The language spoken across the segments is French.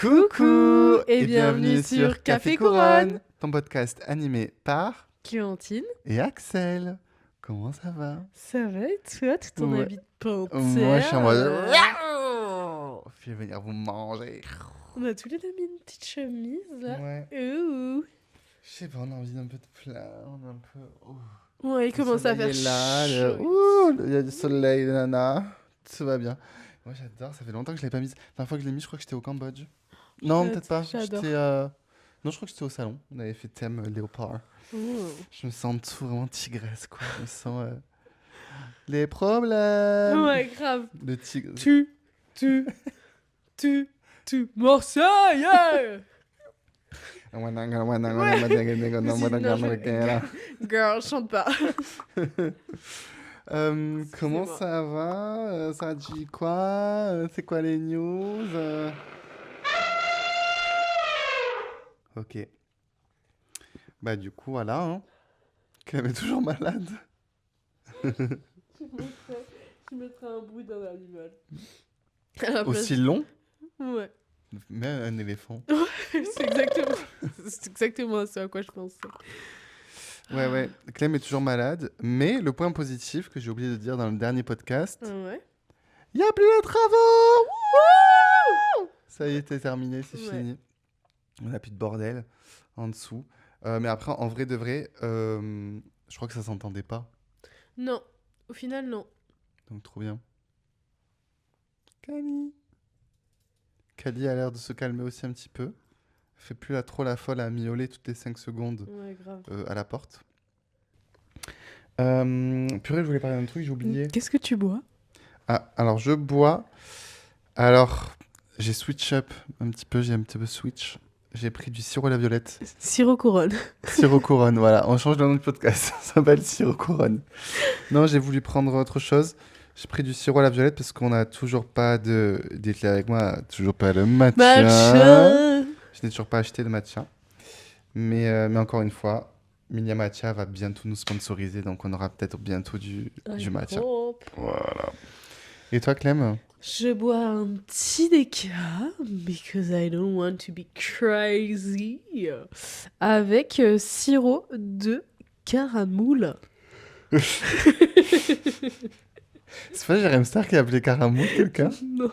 Coucou et bienvenue sur Café Couronne, ton podcast animé par Clémentine. et Axel. Comment ça va? Ça va et toi, tout ton Ouais. habit de panthère? Moi, je suis en mode... Je vais venir vous manger. On a tous les deux mis une petite chemise là. Ouais. Ouh. Je sais pas, on a envie d'un peu de plat, on a un peu... Ouais, il commence à faire est là, chaud. il y a du soleil, nana. Tout va bien. Moi, j'adore, ça fait longtemps que je l'ai pas mise. La dernière fois que je l'ai mis, je crois que j'étais au Cambodge. Non, peut-être pas. J'adore. Non, je crois que j'étais au salon. On avait fait thème léopard. Ouh. Je me sens en dessous vraiment tigresse, quoi. Je me sens... Les problèmes. Ouais, grave. Le tigre. Tu. Marseille, yeah. Girl, chante pas. Comment ça va? Ça dit quoi? C'est quoi les news? Ok. Bah du coup, voilà. Hein. Clem est toujours malade. Je mettrais un bruit d'un animal. Aussi long? Ouais. Mais un éléphant. C'est exactement ça à quoi je pensais. Ouais. Clem est toujours malade. Mais le point positif que j'ai oublié de dire dans le dernier podcast, Ouais. il n'y a plus de travaux! Wouh! Ça y est, c'est terminé, c'est fini. On n'a plus de bordel en dessous. Mais après, en vrai de vrai, je crois que ça s'entendait pas. Non, au final, non. Donc, trop bien. Kali a l'air de se calmer aussi un petit peu. Fait plus trop la folle à miauler toutes les 5 secondes Ouais, grave. à la porte. Purée, je voulais parler d'un truc, j'ai oublié. Qu'est-ce que tu bois? Ah, alors je bois. Alors, j'ai switch up un petit peu, j'ai un petit peu switch. J'ai pris du sirop à la violette. Sirop couronne. Sirop couronne, voilà. On change le nom du podcast. Ça s'appelle sirop couronne. Non, j'ai voulu prendre autre chose. J'ai pris du sirop à la violette parce qu'on n'a toujours pas de... Dites-le avec moi, toujours pas de matcha. Je n'ai toujours pas acheté de matcha. Mais encore une fois, Milia Matcha va bientôt nous sponsoriser. Donc on aura peut-être bientôt du matcha. Voilà. Et toi, Clem? Je bois un petit déca, because I don't want to be crazy, avec sirop de caramoule. C'est pas Jérém Star qui a appelé Caramoule quelqu'un? Non,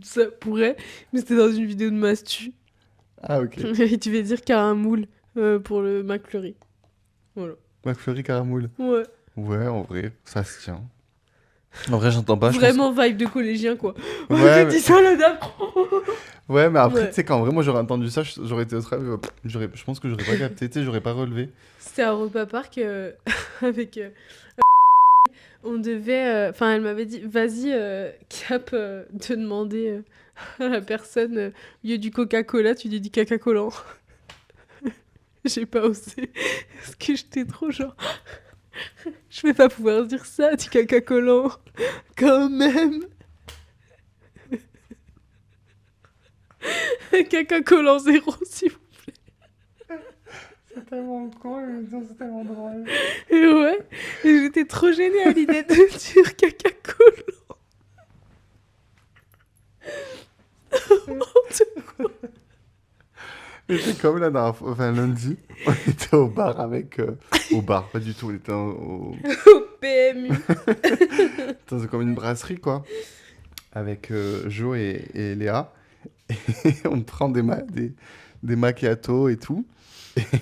ça pourrait, mais c'était dans une vidéo de Mastu. Ah, ok. Et tu veux dire caramoule pour le McFlurry. Voilà. McFlurry Caramoule. Ouais. Ouais, en vrai, ça se tient. En vrai, j'entends pas. Vraiment vibe de collégien, quoi. Ouais, Tu dis ça, la dame. Ouais, mais après, Ouais. tu sais, quand vrai, moi j'aurais entendu ça, j'aurais été au travail. Je pense que j'aurais pas capté, tu sais, j'aurais pas relevé. C'était un repas parc avec. On devait. Enfin, elle m'avait dit, vas-y, Cap, de demander à la personne, au lieu du Coca-Cola, tu dis du caca-collant. J'ai pas osé. Parce que j'étais trop genre. Je vais pas pouvoir dire ça, du caca-collant. Quand même. Caca-collant 0, s'il vous C'est tellement con, c'est tellement drôle. plaît. Et ouais. Et j'étais trop gênée à l'idée de dire caca-collant. Mais c'est comme la dernière fois, enfin lundi, on était au bar avec. Au bar, pas du tout, on était au. Au PMU. Dans comme une brasserie, quoi. Avec Jo et Léa. Et on prend des macchiatos et tout.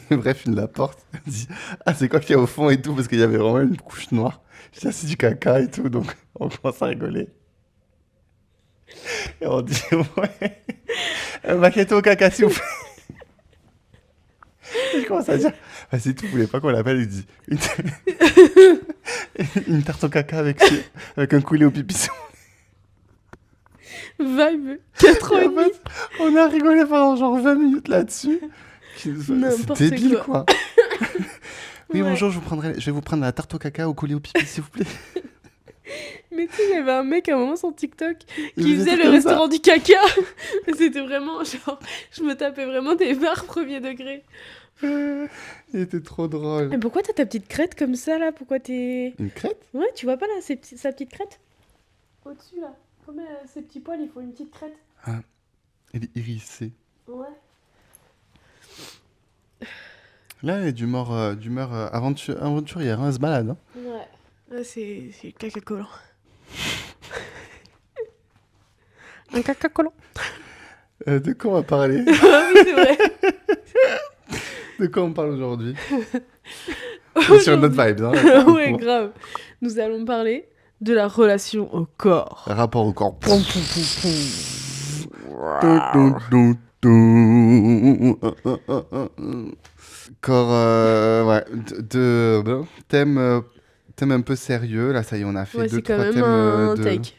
Et bref, il la porte. Elle dit: Ah, c'est quoi qu'il y a au fond et tout? Parce qu'il y avait vraiment une couche noire. Je dis: Ah, c'est du caca et tout. Donc, on commence à rigoler. Et on dit: Ouais, un macchiato au caca, s'il vous plaît. Et je commence à dire: Ah, si tu voulais pas qu'on l'appelle, il dit: Une tarte au caca avec un coulé au pipi. Vibe 4 ans et En demi. fait, on a rigolé pendant genre 20 minutes là-dessus. C'est N'importe débile, quoi. Oui, Ouais. bonjour, je vais vous prendre la tarte au caca au coulé au pipi, s'il vous plaît. Mais tu sais, il y avait un mec à un moment sur TikTok Il qui faisait faisait tout le comme restaurant du caca. C'était vraiment genre, je me tapais vraiment des barres premier degré. Il était trop drôle. Mais pourquoi t'as ta petite crête comme ça là? Pourquoi t'es. Une crête? Ouais, tu vois pas là, sa petite crête? Au-dessus là. Comme ses petits poils, il faut une petite crête. Ah. Elle est hérissée. Ouais. Là, elle est d'humeur aventurière, hein, elle se balade. Hein. Ouais. Là, c'est caca collant. Un caca collant. De quoi on va parler? Ah oui, c'est vrai. De quoi on parle aujourd'hui? On est sur une autre vibe, hein. Ouais, grave. Nous allons parler de la relation au corps. Rapport au corps. Corps, ouais, thème un peu sérieux. Là, ça y est, on a fait Ouais, deux, c'est quand trois même thèmes un de... take.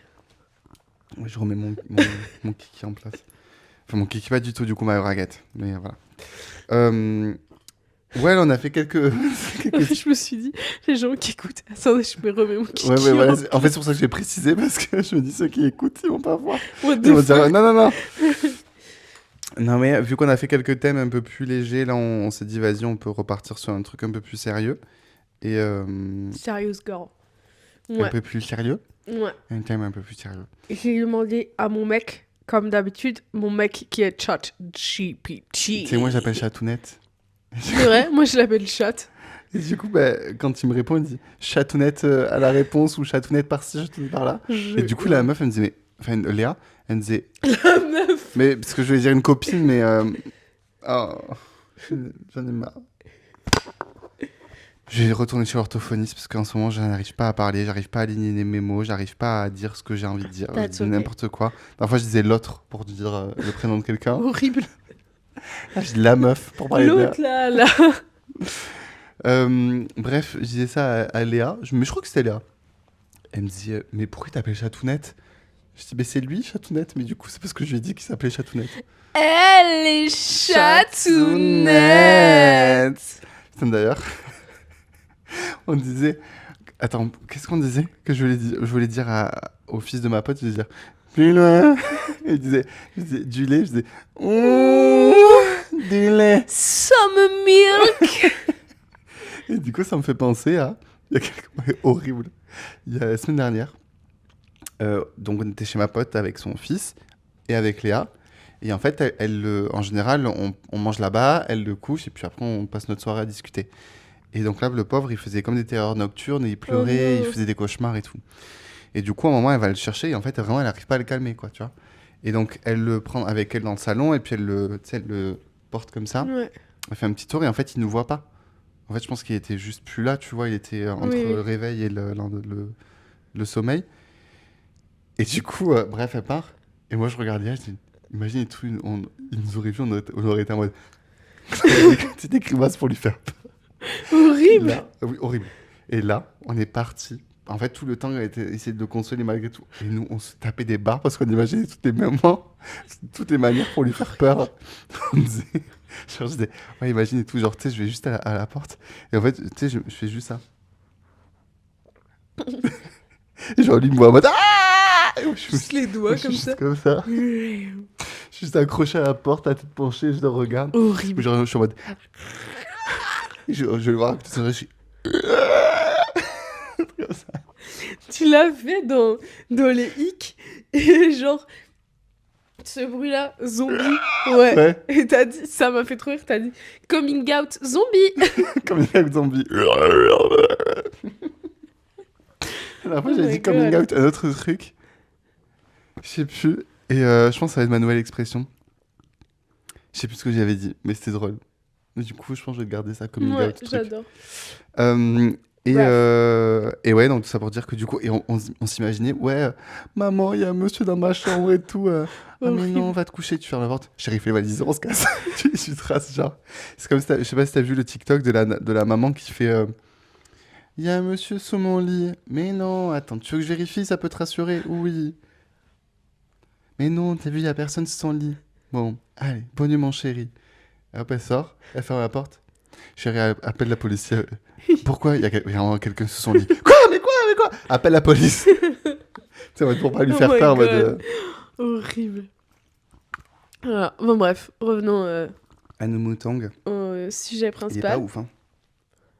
Oui, je remets mon kiki en place. Enfin, mon kiki pas du tout, du coup, ma raquette. Mais voilà. Ouais, là, on a fait quelques... Je me suis dit, les gens qui écoutent, attendez, je me remets mon kiki. Ouais, voilà. en En fait, c'est pour ça que j'ai précisé, parce que je me dis, ceux qui écoutent, ils vont pas voir. What Ils the vont dire, fuck. non. Non, mais vu qu'on a fait quelques thèmes un peu plus légers, là, on s'est dit, vas-y, on peut repartir sur un truc un peu plus sérieux. Et Serious girl. un Ouais, peu plus sérieux. ouais. Un thème un peu plus sérieux. J'ai demandé à mon mec, comme d'habitude, mon mec qui est chat GPT. Tu sais, moi, j'appelle Chatounette. C'est vrai, moi je l'appelle chat. Et du coup, bah, quand il me répond, il dit Chatounette à la réponse ou Chatounette par-ci, Chatounette par-là. Et du coup, la meuf, elle me disait, mais... Enfin, Léa, elle me disait... La meuf. Mais, parce que je voulais dire une copine, mais... Oh, j'en ai marre. Je vais retourner chez l'orthophoniste parce qu'en ce moment, je n'arrive pas à parler, j'arrive pas à aligner mes mots, j'arrive pas à dire ce que j'ai envie de dire. Je That's dis okay. n'importe quoi. Parfois, je disais l'autre pour dire le prénom de quelqu'un. Horrible. Là, je dis la meuf pour parler de Léa. L'autre là. Bref, je disais ça à Léa, mais je crois que c'était Léa. Elle me dit, mais pourquoi il t'appelle Chatounette? Je dis, mais c'est lui, Chatounette. Mais du coup, c'est parce que je lui ai dit qu'il s'appelait Chatounette. Elle est chatounette. Putain, d'ailleurs, on disait... Attends, qu'est-ce qu'on disait que je voulais dire au fils de ma pote? Je voulais dire, plus loin. Et il disait, du lait. Je disais, du lait. Some milk. Et du coup, ça me fait penser à... Il y a quelque chose horrible. Il y a la semaine dernière, donc on était chez ma pote avec son fils et avec Léa. Et en fait, en général, on mange là-bas, elle le couche et puis après, on passe notre soirée à discuter. Et donc là, le pauvre, il faisait comme des terreurs nocturnes et il pleurait, Oh il non. faisait des cauchemars et tout. Et du coup, à un moment, elle va le chercher et en fait, vraiment, elle n'arrive pas à le calmer, quoi, tu vois. Et donc, elle le prend avec elle dans le salon et puis elle le porte comme ça. Ouais. Elle fait un petit tour et en fait, il ne nous voit pas. En fait, je pense qu'il était juste plus là, tu vois. Il était entre Oui, oui. le réveil et le sommeil. Et du coup, bref, elle part. Et moi, je regardais, je dis, imagine et tout, il nous aurait vu, on aurait été en mode... C'était des grimaces pour lui faire peur. Horrible. Là, oui, horrible. Et là, on est parti. En fait, tout le temps, elle était essayé de le consoler malgré tout. Et nous, on se tapait des barres parce qu'on imaginait toutes les moments, toutes les manières pour lui faire peur. On disait, genre, je disais, ouais, imagine et tout, genre, tu sais, je vais juste à la porte. Et en fait, tu sais, je fais juste ça. Et genre, lui, il me voit en mode, ah! Et moi, je Juste les doigts je suis comme juste ça. comme ça. Juste accroché à la porte, la tête penchée, je le regarde. Horrible. Genre, je suis en mode, je vais le voir, je suis comme ça. Tu l'as fait dans les hicks et genre ce bruit-là, zombie. Ouais. Ouais, Et t'as dit, ça m'a fait trop rire, t'as dit coming out zombie. comme un zombie. La dernière fois, Oh j'avais my dit coming God. out, un autre truc. Je sais plus. Et je pense que ça va être ma nouvelle expression. Je sais plus ce que j'avais dit, mais c'était drôle. Mais du coup, je pense que je vais garder ça coming Ouais, out. Truc. j'adore. Et ouais, donc tout ça pour dire que du coup, et on s'imaginait, ouais, maman, il y a un monsieur dans ma chambre et tout. Ah mais Horrible. non, va te coucher, tu fermes la porte. Chérie, fais les valises, on se casse. tu traces, genre. C'est comme si je sais pas si t'as vu le TikTok de la maman qui fait, il y a un monsieur sous mon lit. Mais non, attends, tu veux que je vérifie, ça peut te rassurer? Oui. Mais non, t'as vu, il y a personne sous son lit. Bon, allez, bonne nuit, mon chéri. Et hop, elle sort, elle ferme la porte. Chérie, appelle la police. Pourquoi il y a vraiment quelqu'un sous son lit? Quoi? Mais quoi? Appelle la police. Tu sais, pour pas lui Oh faire my peur. En mode, God. Horrible. Voilà. Bon bref, revenons à nos moutons. au sujet Il est principal. pas ouf, hein.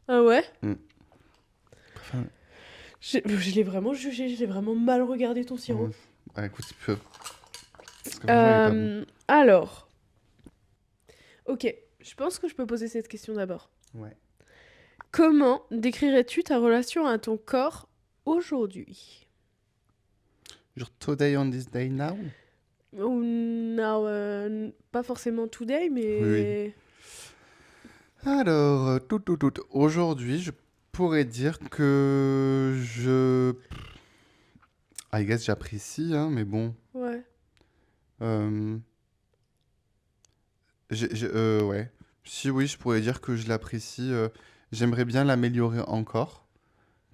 Ah ouais? Enfin, Je l'ai vraiment jugé, je l'ai vraiment mal regardé ton sirop. ouais, écoute, tu peux. Parce que franchement, il est pas bon. Alors, ok, je pense que je peux poser cette question d'abord. Ouais. Comment décrirais-tu ta relation à ton corps aujourd'hui? Genre, today on this day now? Ou non, pas forcément today, Oui, oui. mais... Alors, tout. Aujourd'hui, je pourrais dire que I guess j'apprécie, hein, mais bon. Ouais, Euh, ouais. Si oui, je pourrais dire que je l'apprécie. J'aimerais bien l'améliorer encore.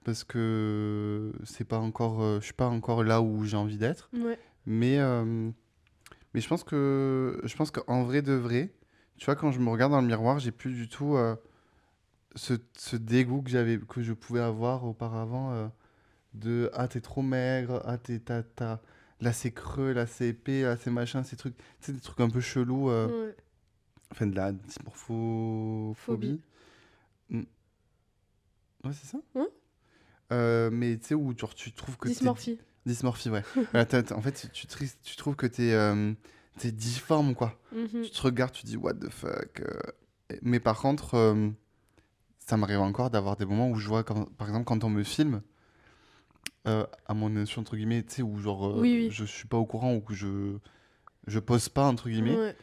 Parce que c'est pas encore, je suis pas encore là où j'ai envie d'être. ouais. Mais, euh, mais je pense qu'en vrai de vrai, tu vois, quand je me regarde dans le miroir, j'ai plus du tout ce dégoût que je pouvais avoir auparavant de ah t'es trop maigre, ah là c'est creux, là c'est épais, là c'est machin, ces trucs, tu sais des trucs un peu chelous, Ouais. enfin de la Phobie. dysmorphophobie. Mm. Ouais c'est ça. Hein? Mais tu sais où genre tu trouves que Dysmorphie. dysmorphie ouais. Voilà, en fait tu trouves que t'es difforme quoi. Mhm. Tu te regardes, tu dis what the fuck. Mais par contre, ça m'arrive encore d'avoir des moments où je vois, par exemple, quand on me filme, à mon insu, entre guillemets, tu sais, où genre, Oui, oui. je suis pas au courant ou que je pose pas, entre guillemets, Ouais.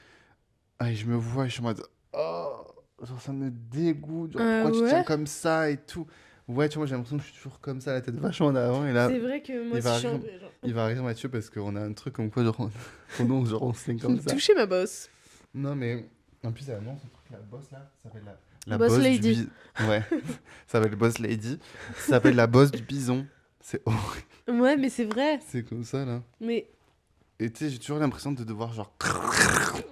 et je me vois et je suis en mode, oh, genre, ça me dégoûte, genre, Ah pourquoi tu tiens ouais? comme ça et tout. Ouais, tu vois, j'ai l'impression que je suis toujours comme ça, la tête vachement en avant, et là, C'est vrai que moi il aussi va je suis un rire, peu genre... il va rire Mathieu parce qu'on a un truc comme quoi, genre, genre, on se tient comme ça. Toucher ma bosse. Non, mais en plus, non, ce truc, la bosse là, ça s'appelle la Boss bosse du lady. bison. Ouais, ça s'appelle boss lady. Ça s'appelle la bosse du bison. C'est horrible. Ouais, mais c'est vrai. C'est comme ça là. Mais... Et tu sais, j'ai toujours l'impression de devoir genre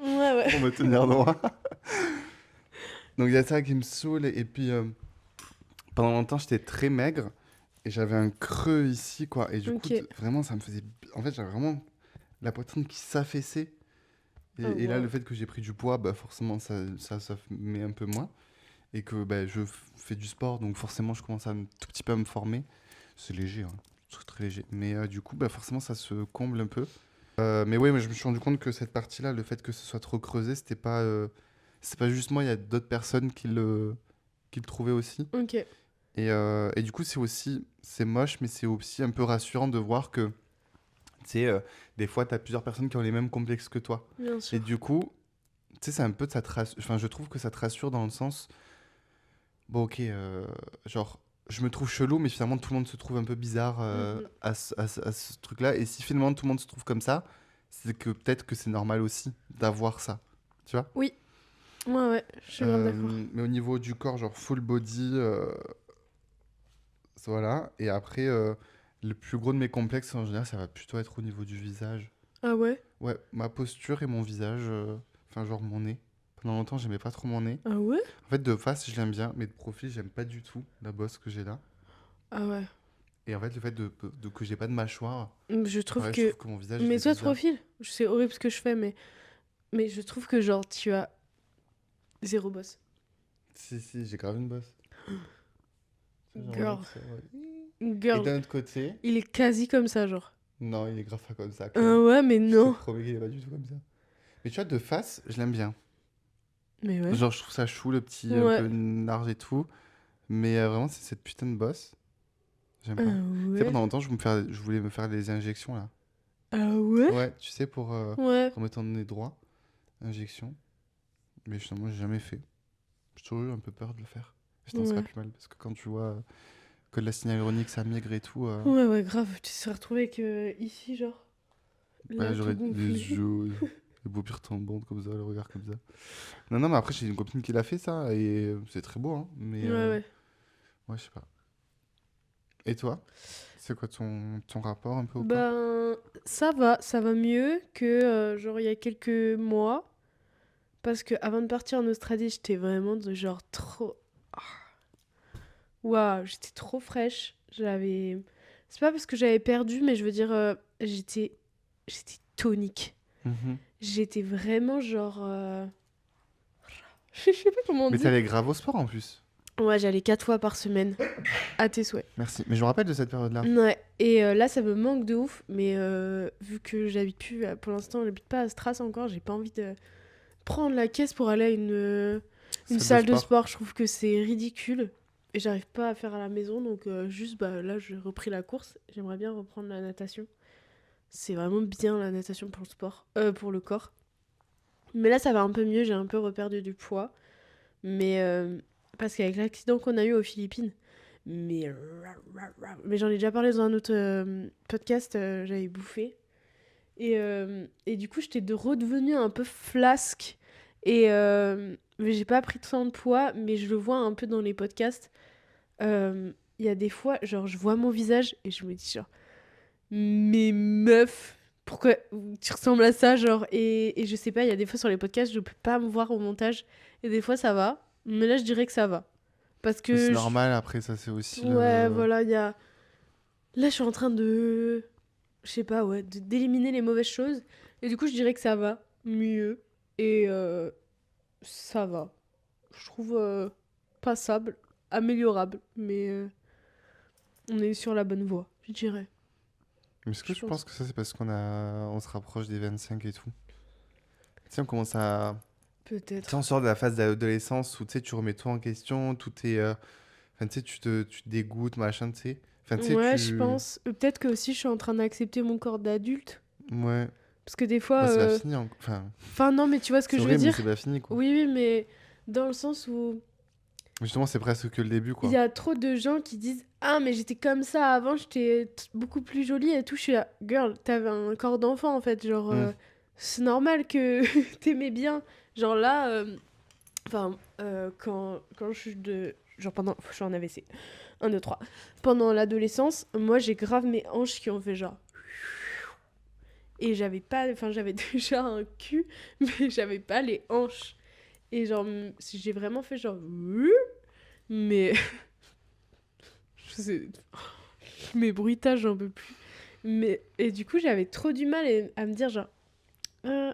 Ouais, ouais. pour me tenir droit. Donc il y a ça qui me saoule. Et puis pendant longtemps, j'étais très maigre et j'avais un creux ici quoi. Et du coup, Ok. vraiment, ça me faisait. En fait, j'avais vraiment la poitrine qui s'affaissait. Oh, Et là, le wow. fait que j'ai pris du poids, bah forcément, ça met un peu moins. Et que bah, fais du sport, donc forcément je commence tout petit peu à me former. C'est léger, hein, très, très léger. Mais du coup, bah, forcément ça se comble un peu. Mais ouais, mais je me suis rendu compte que cette partie-là, le fait que ce soit trop creusé, c'est pas juste moi, il y a d'autres personnes qui le trouvaient aussi. Ok. Et du coup, c'est moche, mais c'est aussi un peu rassurant de voir que, tu sais, des fois, tu as plusieurs personnes qui ont les mêmes complexes que toi. Bien Et sûr. du coup, tu sais, c'est un peu de ça te rassure. Enfin, je trouve que ça te rassure dans le sens. Bon, ok, genre, je me trouve chelou, mais finalement, tout le monde se trouve un peu bizarre Mhm. à ce truc-là. Et si finalement tout le monde se trouve comme ça, c'est que peut-être que c'est normal aussi d'avoir ça. Tu vois? Oui. Ouais, ouais. Je suis grave d'accord. Mais au niveau du corps, genre full body, voilà. Et après, le plus gros de mes complexes, en général, ça va plutôt être au niveau du visage. Ah ouais? Ouais, ma posture et mon visage, enfin, genre mon nez. Pendant longtemps, j'aimais pas trop mon nez. Ah ouais? En fait, de face, je l'aime bien, mais de profil, j'aime pas du tout la bosse que j'ai là. Ah ouais. Et en fait, le fait que j'ai pas de mâchoire, Je trouve pareil, je que... trouve que mon visage, il Mais est toi, de bizarre. profil, c'est horrible ce que je fais, mais je trouve que genre, tu as zéro boss. Si, j'ai grave une bosse. Ça, genre, mec, Girl. ça, ouais. Et Girl. d'un autre côté, Il est quasi comme ça, genre. non, il est grave pas comme ça, Ah Clem. ouais, mais Je te non. promets qu'il est pas du tout comme ça. Mais tu vois, de face, je l'aime bien. Mais ouais. Genre, je trouve ça chou, le petit un Ouais. peu large et tout. Mais vraiment, c'est cette putain de bosse. J'aime Ah pas. Tu sais, ouais. pendant longtemps, je voulais me faire des injections, là. Ah ouais? Ouais, tu sais, pour Ouais. remettre ton nez droit. Injection. Mais finalement, j'ai jamais fait. J'ai toujours eu un peu peur de le faire. Je t'en serais Ouais. plus mal, parce que quand tu vois que de la signal ironique, ça maigre et tout, Ouais, ouais, grave. Tu te serais retrouvé avec ici, genre. bah, Là, tout j'aurais les gonflé. yeux, les paupières tombantes comme ça, le regard comme ça. Non, non, mais après, j'ai une copine qui l'a fait, ça, et c'est très beau, hein. Mais Ouais, ouais. ouais, je sais pas. Et toi? C'est quoi ton rapport un peu au corps? Ben, ça va mieux que genre il y a quelques mois. Parce que avant de partir en Australie, j'étais vraiment de genre trop. Waouh, j'étais trop fraîche. J'avais. C'est pas parce que j'avais perdu, mais je veux dire, j'étais tonique. Mhm. J'étais vraiment genre. Je sais pas comment Mais dire. t'allais grave au sport en plus. Ouais, j'allais 4 fois par semaine. À tes souhaits. Merci. Mais je me rappelle de cette période-là. Ouais. Et là, ça me manque de ouf. Mais vu que j'habite plus, pour l'instant, j'habite pas à Stras encore, j'ai pas envie de prendre la caisse pour aller à une salle de sport. Je trouve que c'est ridicule. Et j'arrive pas à faire à la maison. Donc, juste, bah, là, j'ai repris la course. J'aimerais bien reprendre la natation. C'est vraiment bien la natation pour le sport. Pour le corps. Mais là, ça va un peu mieux. J'ai un peu reperdu du poids. Mais parce qu'avec l'accident qu'on a eu aux Philippines, mais j'en ai déjà parlé dans un autre podcast, j'avais bouffé. Et du coup, j'étais redevenue un peu flasque. Mais j'ai pas pris tant de poids, mais je le vois un peu dans les podcasts. Il y a des fois, genre, je vois mon visage et je me dis, genre, mais meuf, pourquoi tu ressembles à ça, genre, et je sais pas, il y a des fois sur les podcasts, je peux pas me voir au montage, et des fois ça va, mais là je dirais que ça va. Parce que. C'est normal, après, ça, c'est aussi Ouais, voilà, il y a. Là, je suis en train de. Je sais pas, ouais, d'éliminer les mauvaises choses, et du coup, je dirais que ça va mieux, et ça va. Je trouve passable, améliorable, mais on est sur la bonne voie, je dirais. Mais est-ce que Je tu pense. penses que ça, c'est parce on se rapproche des 25 et tout? Tu sais, on commence à... Tu sais, Peut-être. on sort de la phase d'adolescence où, tu sais, tu remets tout en question, tout est... Enfin, tu sais, tu te dégoûtes, machin, tu sais. Enfin, tu sais, Ouais, je tu... pense. Peut-être que aussi je suis en train d'accepter mon corps d'adulte. Ouais. Parce que des fois. Bah, c'est pas fini, enfin... Enfin, non, mais tu vois ce que C'est je veux horrible, mais dire? c'est pas fini, quoi. Oui, oui, mais dans le sens où Justement, c'est presque que le début, il quoi. y a trop de gens qui disent ah, mais j'étais comme ça avant, j'étais beaucoup plus jolie et tout. Je suis là, girl, t'avais un corps d'enfant en fait. Genre, Hmm. c'est normal que t'aimais bien. Genre là, enfin, quand je suis de. Genre pendant. Je suis en AVC. 1, 2, 3. Pendant l'adolescence, moi j'ai grave mes hanches qui ont fait genre. Et j'avais pas. Enfin, j'avais déjà un cul, mais j'avais pas les hanches. Et genre, j'ai vraiment fait genre. Mais. Je sais. Mes bruitages, j'en peux plus. Mais. Et du coup, j'avais trop du mal à me dire genre. Euh,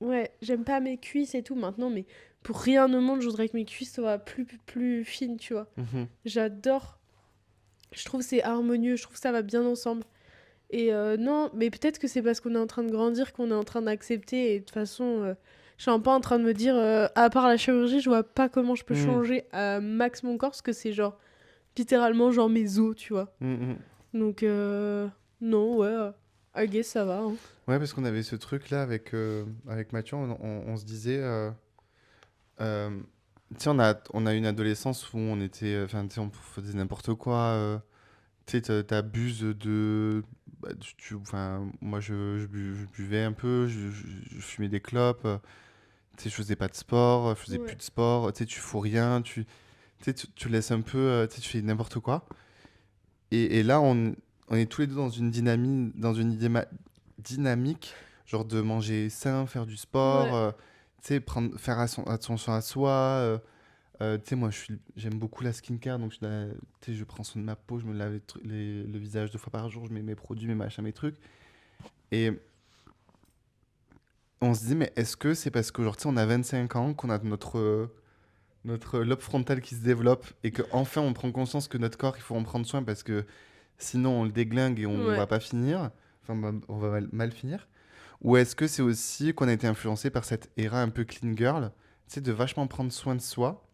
ouais, j'aime pas mes cuisses et tout maintenant, mais pour rien au monde, je voudrais que mes cuisses soient plus fines, tu vois. Mhm. J'adore. Je trouve que c'est harmonieux, je trouve que ça va bien ensemble. Et non, mais peut-être que c'est parce qu'on est en train de grandir qu'on est en train d'accepter. Et de toute façon, je suis un peu en train de me dire, à part la chirurgie, je vois pas comment je peux Mhm. changer à max mon corps, parce que c'est genre littéralement genre mes os, tu vois. Mhm. Donc, non, ouais, I guess ça va. Hein. Ouais, parce qu'on avait ce truc-là avec Mathieu, on se disait... euh, tu sais, on a eu une adolescence où on était... Enfin, tu sais, on faisait n'importe quoi. Tu sais, t'abuses de... Bah, enfin, moi, je buvais un peu, je fumais des clopes. Tu sais, je faisais pas de sport, je faisais plus Ouais. de sport. Tu sais, tu fous rien, tu sais, tu laisses un peu... tu sais, tu fais n'importe quoi. Et là, on est tous les deux dans une dynamique, dynamique, genre de manger sain, faire du sport, Ouais. tu sais, faire attention à soi. Tu sais, moi, j'aime beaucoup la skincare, donc tu sais, je prends soin de ma peau, je me lave le visage 2 fois par jour, je mets mes produits, mes machins, mes trucs. Et on se dit, mais est-ce que c'est parce qu'aujourd'hui, on a 25 ans, qu'on a notre lobe frontal qui se développe et qu'enfin on prend conscience que notre corps, il faut en prendre soin parce que sinon on le déglingue et on Ouais. va pas finir, enfin on va mal finir. Ou est-ce que c'est aussi qu'on a été influencé par cette ère un peu clean girl, tu sais, de vachement prendre soin de soi.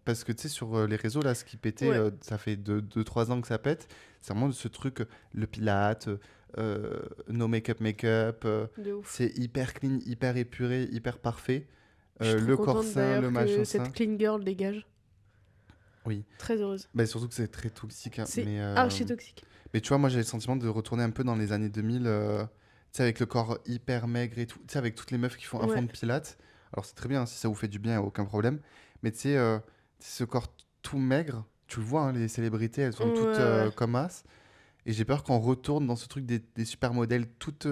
Parce que tu sais, sur les réseaux, là, ce qui pétait, Ouais. ça fait 2-3 ans que ça pète. C'est vraiment ce truc, le pilate, no make-up, De ouf. c'est hyper clean, hyper épuré, hyper parfait. Je suis trop Le corps contente sain, le d'ailleurs que machin cette sain. clean girl dégage. Oui. Très heureuse. Bah, surtout que c'est très toxique, hein. C'est archi toxique. Mais tu vois, moi j'ai le sentiment de retourner un peu dans les années 2000, tu sais, avec le corps hyper maigre et tout, tu sais, avec toutes les meufs qui font un fond Ouais. de pilates. Alors c'est très bien, hein, si ça vous fait du bien, aucun problème. Mais tu sais, ce corps tout maigre, tu le vois, hein, les célébrités, elles Ouais, sont toutes ouais. comme as. Et j'ai peur qu'on retourne dans ce truc des supermodèles toutes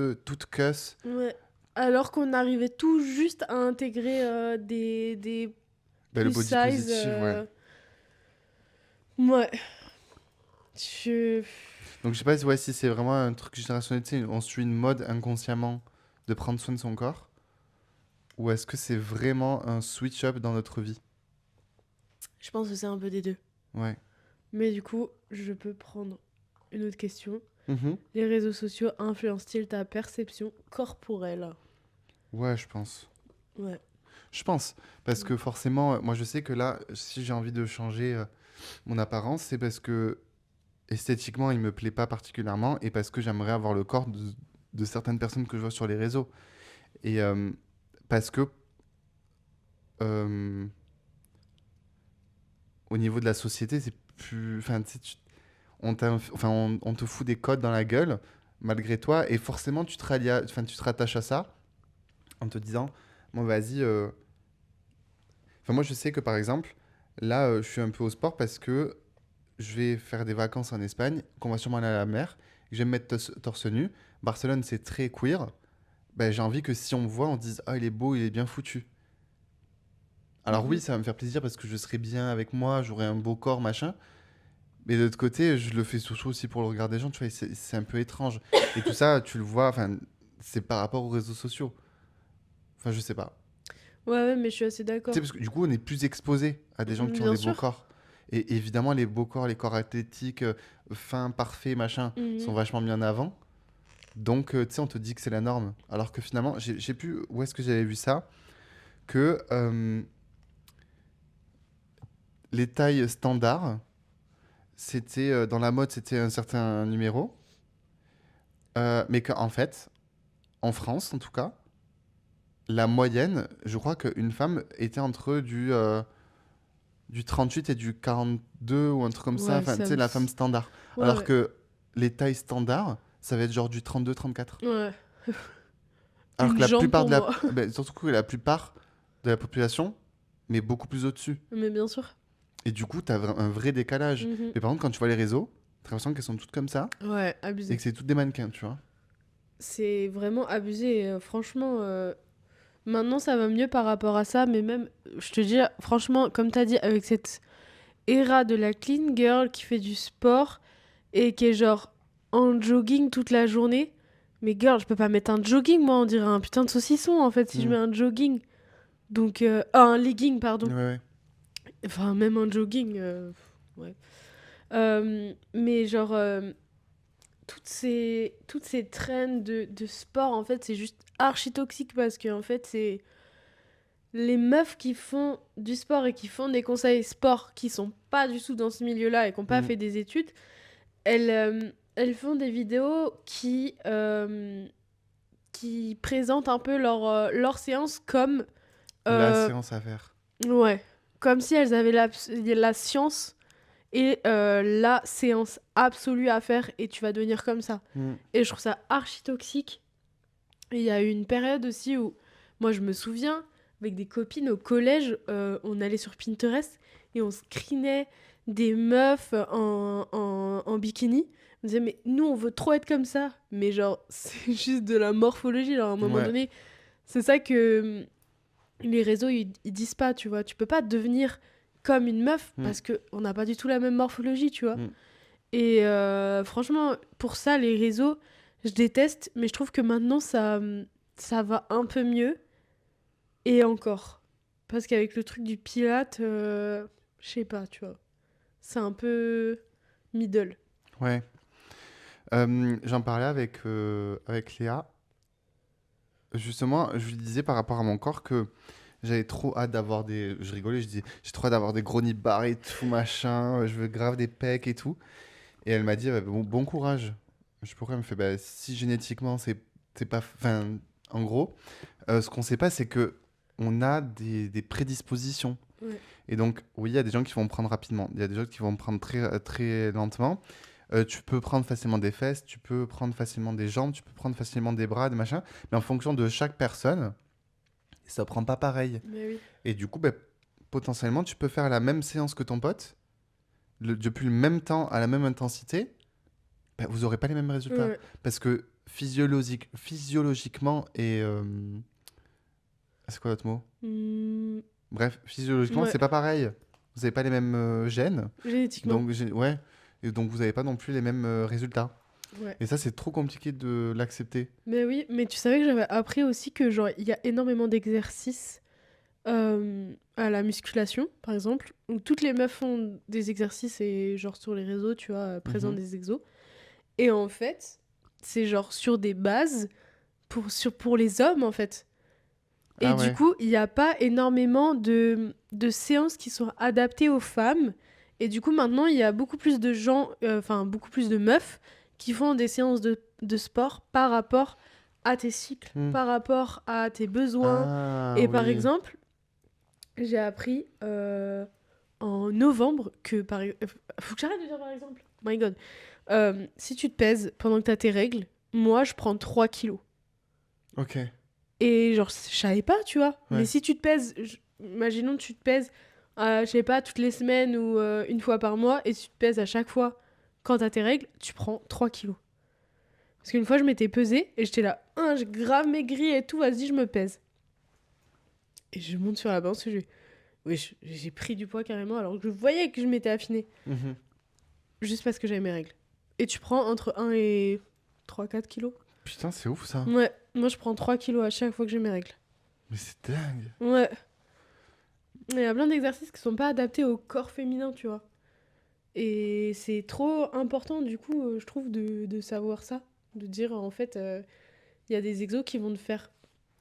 cuss. Ouais. Alors qu'on arrivait tout juste à intégrer des Bah, le plus body size. positive, ouais. Ouais. Je... Donc je sais pas si, ouais, si c'est vraiment un truc générationnel, tu sais, on suit une mode inconsciemment de prendre soin de son corps. Ou est-ce que c'est vraiment un switch-up dans notre vie? Je pense que c'est un peu des deux. Ouais. Mais du coup, je peux prendre une autre question. Mhm. Les réseaux sociaux influencent-ils ta perception corporelle? Ouais, je pense. Ouais. Je pense. Parce que forcément, moi je sais que là, si j'ai envie de changer mon apparence, c'est parce que esthétiquement, il me plaît pas particulièrement et parce que j'aimerais avoir le corps de certaines personnes que je vois sur les réseaux. Et parce que euh, au niveau de la société, c'est plus. Enfin, tu sais, on te fout des codes dans la gueule, malgré toi, et forcément, tu te rattaches à ça en te disant, bon, vas-y. Enfin, moi, je sais que par exemple, là, je suis un peu au sport parce que je vais faire des vacances en Espagne, qu'on va sûrement aller à la mer, que je vais me mettre torse nu. Barcelone, c'est très queer. Ben, j'ai envie que si on me voit, on se dise, ah, il est beau, il est bien foutu. Alors oui, Mhm. ça va me faire plaisir parce que je serai bien avec moi, j'aurai un beau corps, machin. Mais de l'autre côté, je le fais surtout aussi pour le regard des gens, tu vois, et c'est un peu étrange. Et tout ça, tu le vois, enfin, c'est par rapport aux réseaux sociaux. Enfin, je sais pas. Ouais, mais je suis assez Tu sais, d'accord. parce que du coup, on est plus exposé à des gens qui ont Bien des beaux sûr. corps. Et évidemment, les beaux corps, les corps athlétiques, fins, parfaits, machin, sont Mhm. vachement mis en avant. Donc, tu sais, on te dit que c'est la norme. Alors que finalement, j'ai plus où est-ce que j'avais vu ça, que les tailles standards, c'était dans la mode, c'était un certain numéro. Mais qu'en fait, en France en tout cas, la moyenne, je crois qu'une femme était entre du 38 et du 42 ou un truc comme ça. Ouais, Enfin, tu ça sais, me... la femme standard. Ouais, Alors ouais. que les tailles standards, ça va être genre du 32-34. Ouais. Alors Une que la jambe plupart pour de la... moi. ben, surtout que la plupart de la population, mais beaucoup plus au-dessus. Mais bien sûr. Et du coup, t'as un vrai décalage. Mhm. Mais par contre, quand tu vois les réseaux, t'as l'impression qu'elles sont toutes comme ça Ouais, et abusé. que c'est toutes des mannequins, tu vois. C'est vraiment abusé. Franchement, maintenant ça va mieux par rapport à ça. Mais même, je te dis, franchement, comme t'as dit, avec cette ère de la clean girl qui fait du sport et qui est genre en jogging toute la journée. Mais girl, je peux pas mettre un jogging, moi, on dirait un putain de saucisson en fait si je Mm. mets un jogging. Donc, un legging, pardon. Ouais, ouais. Enfin, même un jogging. Ouais. Mais genre, toutes ces trends de sport, en fait, c'est juste archi toxique parce que, en fait, c'est les meufs qui font du sport et qui font des conseils sport qui sont pas du tout dans ce milieu-là et qui n'ont pas Mm. fait des études, elles font des vidéos qui présentent un peu leur séance comme, La euh, séance à faire. ouais, comme si elles avaient la science et la séance absolue à faire et tu vas devenir comme ça. Mm. Et je trouve ça archi toxique. Et il y a eu une période aussi où, moi je me souviens, avec des copines au collège, on allait sur Pinterest et on screenait des meufs en bikini. On disait, mais nous on veut trop être comme ça. Mais genre, c'est juste de la morphologie. Genre, à un moment Ouais. donné, c'est ça que les réseaux ils disent pas, tu vois. Tu peux pas devenir comme une meuf Mm. parce qu'on n'a pas du tout la même morphologie, tu vois. Mm. Et franchement, pour ça, les réseaux, je déteste, mais je trouve que maintenant, ça va un peu mieux. Et encore. Parce qu'avec le truc du Pilate, je sais pas, tu vois. C'est un peu middle. Ouais. J'en parlais avec Léa. Justement, je lui disais par rapport à mon corps que j'avais trop hâte d'avoir des. Je rigolais, je disais, j'ai trop hâte d'avoir des gros nids de barres et tout, machin. Je veux grave des pecs et tout. Et elle m'a dit, bon courage. Je sais pourquoi elle me fait, bah, si génétiquement, c'est pas. Enfin, en gros, ce qu'on sait pas, c'est que on a des prédispositions. Ouais. Et donc, oui, il y a des gens qui vont prendre rapidement. Il y a des gens qui vont prendre très, très lentement. Tu peux prendre facilement des fesses, tu peux prendre facilement des jambes, tu peux prendre facilement des bras, des machins. Mais en fonction de chaque personne, ça prend pas pareil. Mais oui. Et du coup, bah, potentiellement, tu peux faire la même séance que ton pote, depuis le même temps, à la même intensité, bah, vous n'aurez pas les mêmes résultats. Ouais. Parce que physiologiquement et... c'est quoi l'autre mot? Hmm, Bref, physiologiquement, ouais. c'est pas pareil. Vous n'avez pas les mêmes gènes. Génétiquement. Donc, ouais. Et donc, vous n'avez pas non plus les mêmes résultats. Ouais. Et ça, c'est trop compliqué de l'accepter. Mais oui, mais tu savais que j'avais appris aussi que genre il y a énormément d'exercices à la musculation, par exemple, où toutes les meufs font des exercices et genre sur les réseaux, tu vois, présentent des exos. Et en fait, c'est genre sur des bases pour les hommes, en fait. Et Ah du ouais. coup, il n'y a pas énormément de séances qui sont adaptées aux femmes. Et du coup, maintenant, il y a beaucoup plus de gens, enfin, beaucoup plus de meufs qui font des séances de sport par rapport à tes cycles, Hmm. par rapport à tes besoins. Ah Et par oui. exemple, j'ai appris en novembre que faut que j'arrête de dire par exemple. My God. Si tu te pèses pendant que tu as tes règles, moi, je prends 3 kilos. Ok. Et genre, je savais pas, tu vois. Mais Ouais. si tu te pèses, imaginons que tu te pèses, je sais pas, toutes les semaines ou une fois par mois, et tu te pèses à chaque fois quand t'as tes règles, tu prends 3 kilos. Parce qu'une fois, je m'étais pesée et j'étais là, j'ai grave maigri et tout, vas-y, je me pèse. Et je monte sur la balance et oui, j'ai pris du poids carrément alors que je voyais que je m'étais affinée. Mhm. Juste parce que j'avais mes règles. Et tu prends entre 1 et 3-4 kilos. Putain, c'est ouf ça. Ouais, moi je prends 3 kilos à chaque fois que j'ai mes règles. Mais c'est dingue. Ouais. Il y a plein d'exercices qui sont pas adaptés au corps féminin, tu vois. Et c'est trop important, du coup, je trouve, de savoir ça. De dire, en fait, il y a des exos qui vont te faire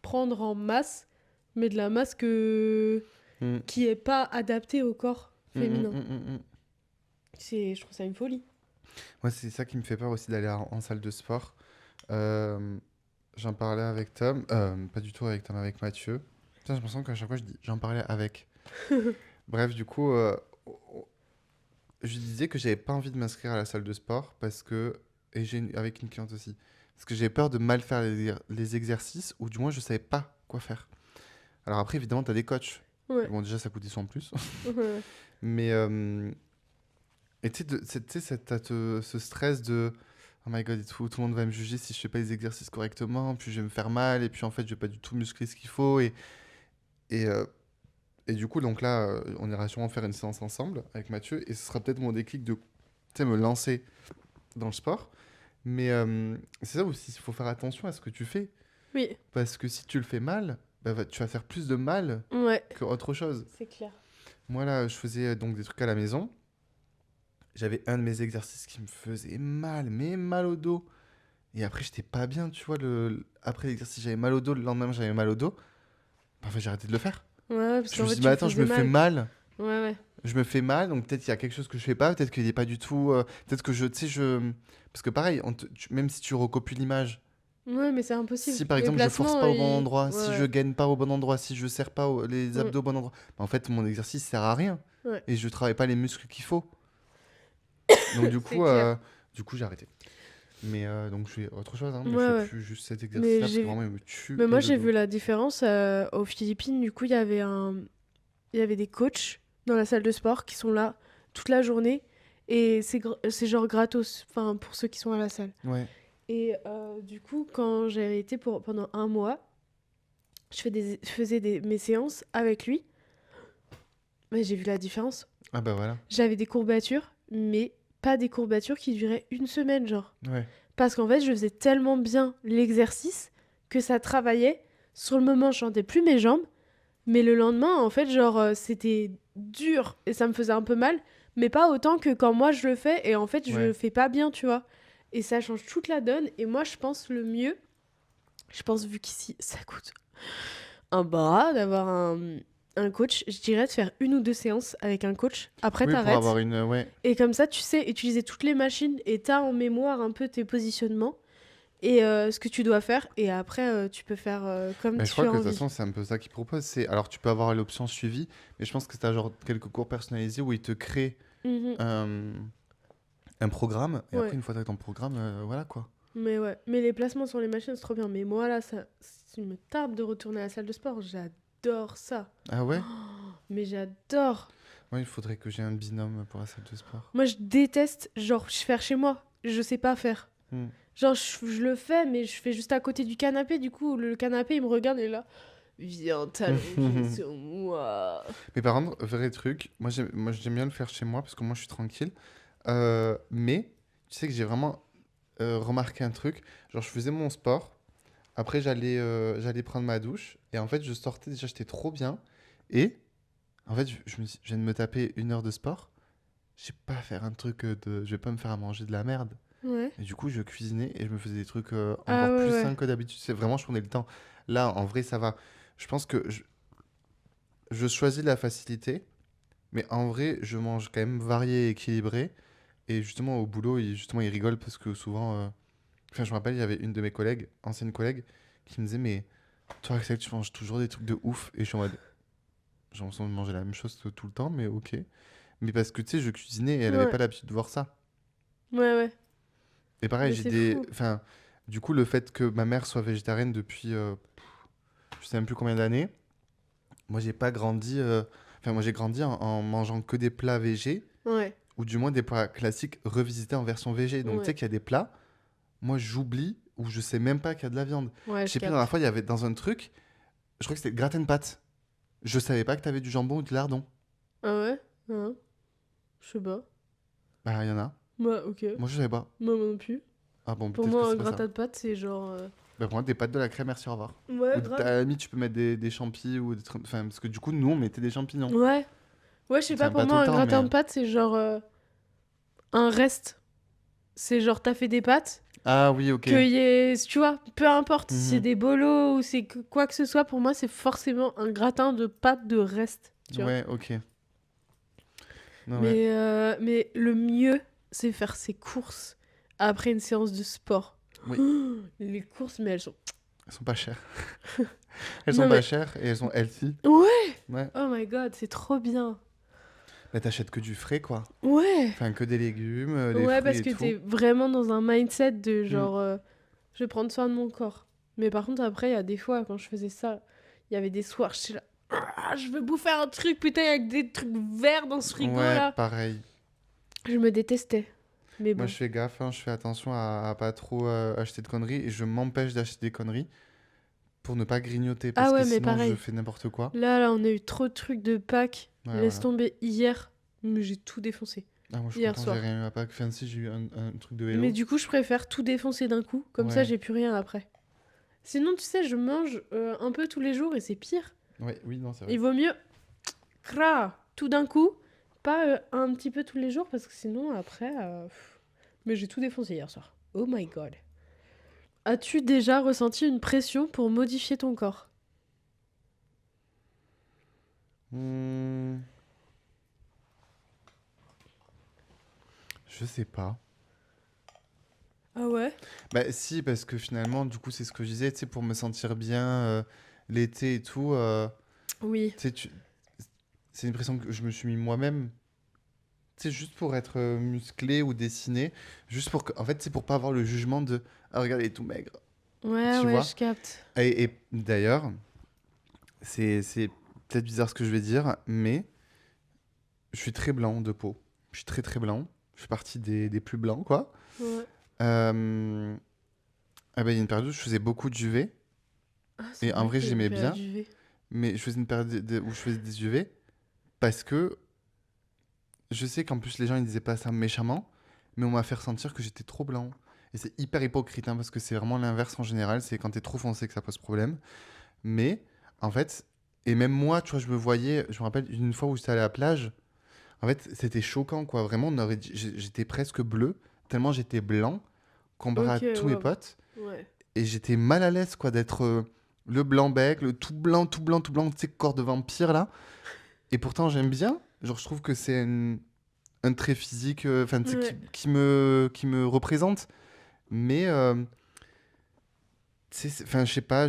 prendre en masse, mais de la masse Hmm. qui est pas adaptée au corps Hmm, féminin. hmm, hmm, hmm. Je trouve ça une folie. Moi, c'est ça qui me fait peur aussi d'aller en salle de sport. Euh, J'en parlais avec Tom, pas du tout avec Tom, avec Mathieu. Putain, j'ai l'impression qu'à chaque fois je dis j'en parlais avec. Bref, du coup, je disais que j'avais pas envie de m'inscrire à la salle de sport parce que, et avec une cliente aussi, parce que j'avais peur de mal faire les exercices ou du moins je savais pas quoi faire. Alors après, évidemment, t'as des coachs. Ouais. Bon, déjà, ça coûte des sous en plus. Ouais. Mais, et tu sais, t'as ce stress de oh my god, et tout le monde va me juger si je fais pas les exercices correctement, puis je vais me faire mal, et puis en fait, je vais pas du tout muscler ce qu'il faut. Et, euh, et du coup, donc là, on ira sûrement faire une séance ensemble avec Mathieu, et ce sera peut-être mon déclic de tu sais, me lancer dans le sport. Mais c'est ça aussi, il faut faire attention à ce que tu fais. Oui, Parce que si tu le fais mal, bah, tu vas faire plus de mal ouais, qu'autre chose. c'est clair. Moi, là, je faisais donc des trucs à la maison. J'avais un de mes exercices qui me faisait mal, mais mal au dos. Et après, j'étais pas bien, tu vois. Après l'exercice, j'avais mal au dos. Le lendemain, j'avais mal au dos. Bah, en fait, j'ai arrêté de le faire. Ouais, parce Je me qu'en suis fait, dit, mais tu le attends, je faisais me fais mal. mal. Ouais, ouais. Je me fais mal, donc peut-être qu'il y a quelque chose que je fais pas. Peut-être qu'il n'est pas du tout. Peut-être que tu sais, parce que pareil, même si tu recopies l'image, Ouais, mais c'est impossible. si par Les exemple je force placements, pas au bon ils... endroit, si je Ouais, gaine pas au bon endroit, si je serre pas les ouais. abdos au bon endroit, bah, en fait, mon exercice sert à rien. Ouais, Et je travaille pas les muscles qu'il faut. Donc c'est clair. du coup, j'ai arrêté. Mais donc je fais autre chose, hein, Ouais, mais je fais ouais. plus juste cet Mais exercice-là parce que vraiment il me tue mais et moi, le j'ai vu dos. la différence aux Philippines. Du coup, il y avait des coachs dans la salle de sport qui sont là toute la journée. Et c'est genre gratos, enfin, pour ceux qui sont à la salle. Ouais. Et du coup, quand j'avais été pendant un mois, je faisais mes séances avec lui. Mais j'ai vu la différence. Ah bah voilà. J'avais des courbatures, mais pas des courbatures qui duraient une semaine, genre. Ouais. Parce qu'en fait, je faisais tellement bien l'exercice que ça travaillait. Sur le moment, je sentais plus mes jambes. Mais le lendemain, en fait, genre, c'était dur et ça me faisait un peu mal. Mais pas autant que quand moi je le fais. Et en fait, je le Ouais. fais pas bien, tu vois. Et ça change toute la donne. Et moi, je pense le mieux, je pense vu qu'ici, ça coûte un bras d'avoir un coach. Je dirais de faire 1 ou 2 séances avec un coach. Après, Oui, pour avoir t'arrêtes. une. Ouais. Et comme ça, tu sais utiliser toutes les machines et t'as en mémoire un peu tes positionnements et ce que tu dois faire. Et après, tu peux faire comme Mais je tu crois as que de toute envie. façon, c'est un peu ça qu'ils proposent. Alors, tu peux avoir l'option suivi, mais je pense que tu as genre quelques cours personnalisés où ils te créent Mhm. un, un programme. Et après, Ouais, une fois que tu as ton programme, voilà quoi. mais ouais. Mais les placements sur les machines, c'est trop bien. Mais moi, là, ça me tarde de retourner à la salle de sport. J'adore ça. Ah ouais? Mais j'adore. Moi, il faudrait que j'ai un binôme pour la salle de sport. Moi, je déteste, genre, faire chez moi. Je sais pas faire. Hmm. Genre, je le fais, mais je fais juste à côté du canapé. Du coup, le canapé, il me regarde et est là. Viens t'allonger sur moi. Mais par contre, vrai truc, j'aime bien le faire chez moi parce que moi je suis tranquille. Mais tu sais que j'ai vraiment remarqué un truc. Genre, je faisais mon sport, après j'allais prendre ma douche, et en fait, je sortais déjà, j'étais trop bien. Et en fait, je viens de me taper 1 heure de sport. Je vais pas faire un truc je vais pas me faire à manger de la merde. Ouais. Et du coup, je cuisinais et je me faisais des trucs Ah encore plus ouais, sains que d'habitude. C'est vraiment, je prenais le temps. Là, en vrai, ça va. Je pense que je choisis la facilité, mais en vrai, je mange quand même varié et équilibré. Et justement, au boulot, ils rigolent parce que souvent. Enfin, je me rappelle, il y avait une de mes collègues, ancienne collègue, qui me disait, mais toi, Axel, tu manges toujours des trucs de ouf. Et je suis en mode, j'ai l'impression de manger la même chose tout le temps, mais ok. Mais parce que tu sais, je cuisinais et elle avait ouais. pas l'habitude de voir ça. Ouais, ouais. Et pareil, Mais j'ai c'est des. fou. Enfin, du coup, le fait que ma mère soit végétarienne depuis je sais même plus combien d'années, moi, j'ai pas grandi. Enfin, moi, j'ai grandi en mangeant que des plats végés, Ouais, ou du moins des plats classiques revisités en version végé. Donc, tu sais ouais. qu'il y a des plats, moi, j'oublie ou je sais même pas qu'il y a de la viande. Ouais, Je je sais plus, la dernière capte. fois, il y avait dans un truc, je crois que c'était gratin de pâtes. Je savais pas que t'avais du jambon ou du lardon. Ah ouais? Ah, je sais pas. Bah, il y en a. Moi, ok. Moi, je savais pas. Moi non plus. Ah bon, Pour peut-être que moi, un c'est pas ça. gratin de pâtes, c'est genre. Bah, pour moi, des pâtes de la crème, merci, au revoir. Ou Ouais, à grave. la limite, tu peux mettre des champis ou des trucs. Enfin, parce que du coup, nous, on mettait des champignons. Ouais. Ouais, je sais pas, Enfin, pour pas tout moi, le un temps, gratin mais. de pâtes, c'est genre un reste. C'est genre, t'as fait des pâtes, Ah oui, ok. que y ait, tu vois, peu importe si c'est Mhm. des bolos ou c'est quoi que ce soit, pour moi, c'est forcément un gratin de pâtes de reste, tu vois. Ouais, ok. Non, ouais. Mais le mieux, c'est faire ses courses après une séance de sport. Oui, Les courses, mais elles sont... elles sont pas chères. Elles sont Non pas mais... chères et elles sont healthy. Ouais. Ouais. Oh my god, c'est trop bien. Bah, t'achètes que du frais, quoi. Ouais. Enfin, que des légumes, des Ouais, fruits parce et que tout. t'es vraiment dans un mindset de Mm. genre, je vais prendre soin de mon corps. Mais par contre, après, il y a des fois, quand je faisais ça, il y avait des soirs, je suis là, ah, je veux bouffer un truc, putain, avec des trucs verts dans ce frigo, Ouais, là. pareil. Je me détestais. Mais Moi, bon. je fais gaffe, hein, je fais attention à pas trop acheter de conneries et je m'empêche d'acheter des conneries pour ne pas grignoter Ah parce que ouais, mais sinon, je pareil. fais n'importe quoi. Là, on a eu trop de trucs de Pâques. Ouais, Laisse voilà. tomber hier. Mais j'ai tout défoncé. Ah, moi, je suis Hier content, j'ai soir. rien eu à Pâques. Enfin, si, j'ai eu un truc de Mais Hello. du coup, je préfère tout défoncer d'un coup. Comme ça, Ouais. j'ai plus rien après. Sinon, tu sais, je mange un peu tous les jours et c'est pire. Ouais, oui, non, c'est vrai. Il vaut mieux tout d'un coup, pas un petit peu tous les jours parce que sinon, après. Mais j'ai tout défoncé hier soir. Oh my god. As-tu déjà ressenti une pression pour modifier ton corps? Hmm, je sais pas. Ah ouais? Bah, si, parce que finalement, du coup, c'est ce que je disais, tu sais, pour me sentir bien l'été et tout, Oui. tu sais, c'est une pression que je me suis mis moi-même. Tu sais, juste pour être musclé ou dessiné, juste pour que, en fait, c'est pour pas avoir le jugement de, ah, regarde, il est tout maigre, Ouais, tu ouais, vois. je capte. Et d'ailleurs, c'est peut-être bizarre ce que je vais dire, mais je suis très blanc de peau. Je suis très très blanc. Je fais partie des plus blancs, quoi. Ouais. Euh, ah ben, il y a une période où je faisais beaucoup de UV. Ah, c'est Et en vrai vrai, qu'il y a une j'aimais période bien. UV. Mais je faisais une période où je faisais des UV parce que je sais qu'en plus, les gens, ils disaient pas ça méchamment. Mais on m'a fait ressentir que j'étais trop blanc. Et c'est hyper hypocrite, hein, parce que c'est vraiment l'inverse en général. C'est quand t'es trop foncé que ça pose problème. Mais en fait, et même moi, tu vois, je me voyais. Je me rappelle une fois où j'étais allé à la plage. En fait, c'était choquant, quoi. Vraiment, j'étais presque bleu, tellement j'étais blanc, comparé à Ok, tous mes wow. potes. Ouais. Et j'étais mal à l'aise, quoi, d'être le blanc bec, le tout blanc, tout blanc, tout blanc, tu sais, corps de vampire, là. Et pourtant, j'aime bien. Genre, je trouve que c'est un trait physique, enfin, tu sais, Ouais. qui me représente. Mais, tu sais, enfin, je sais pas,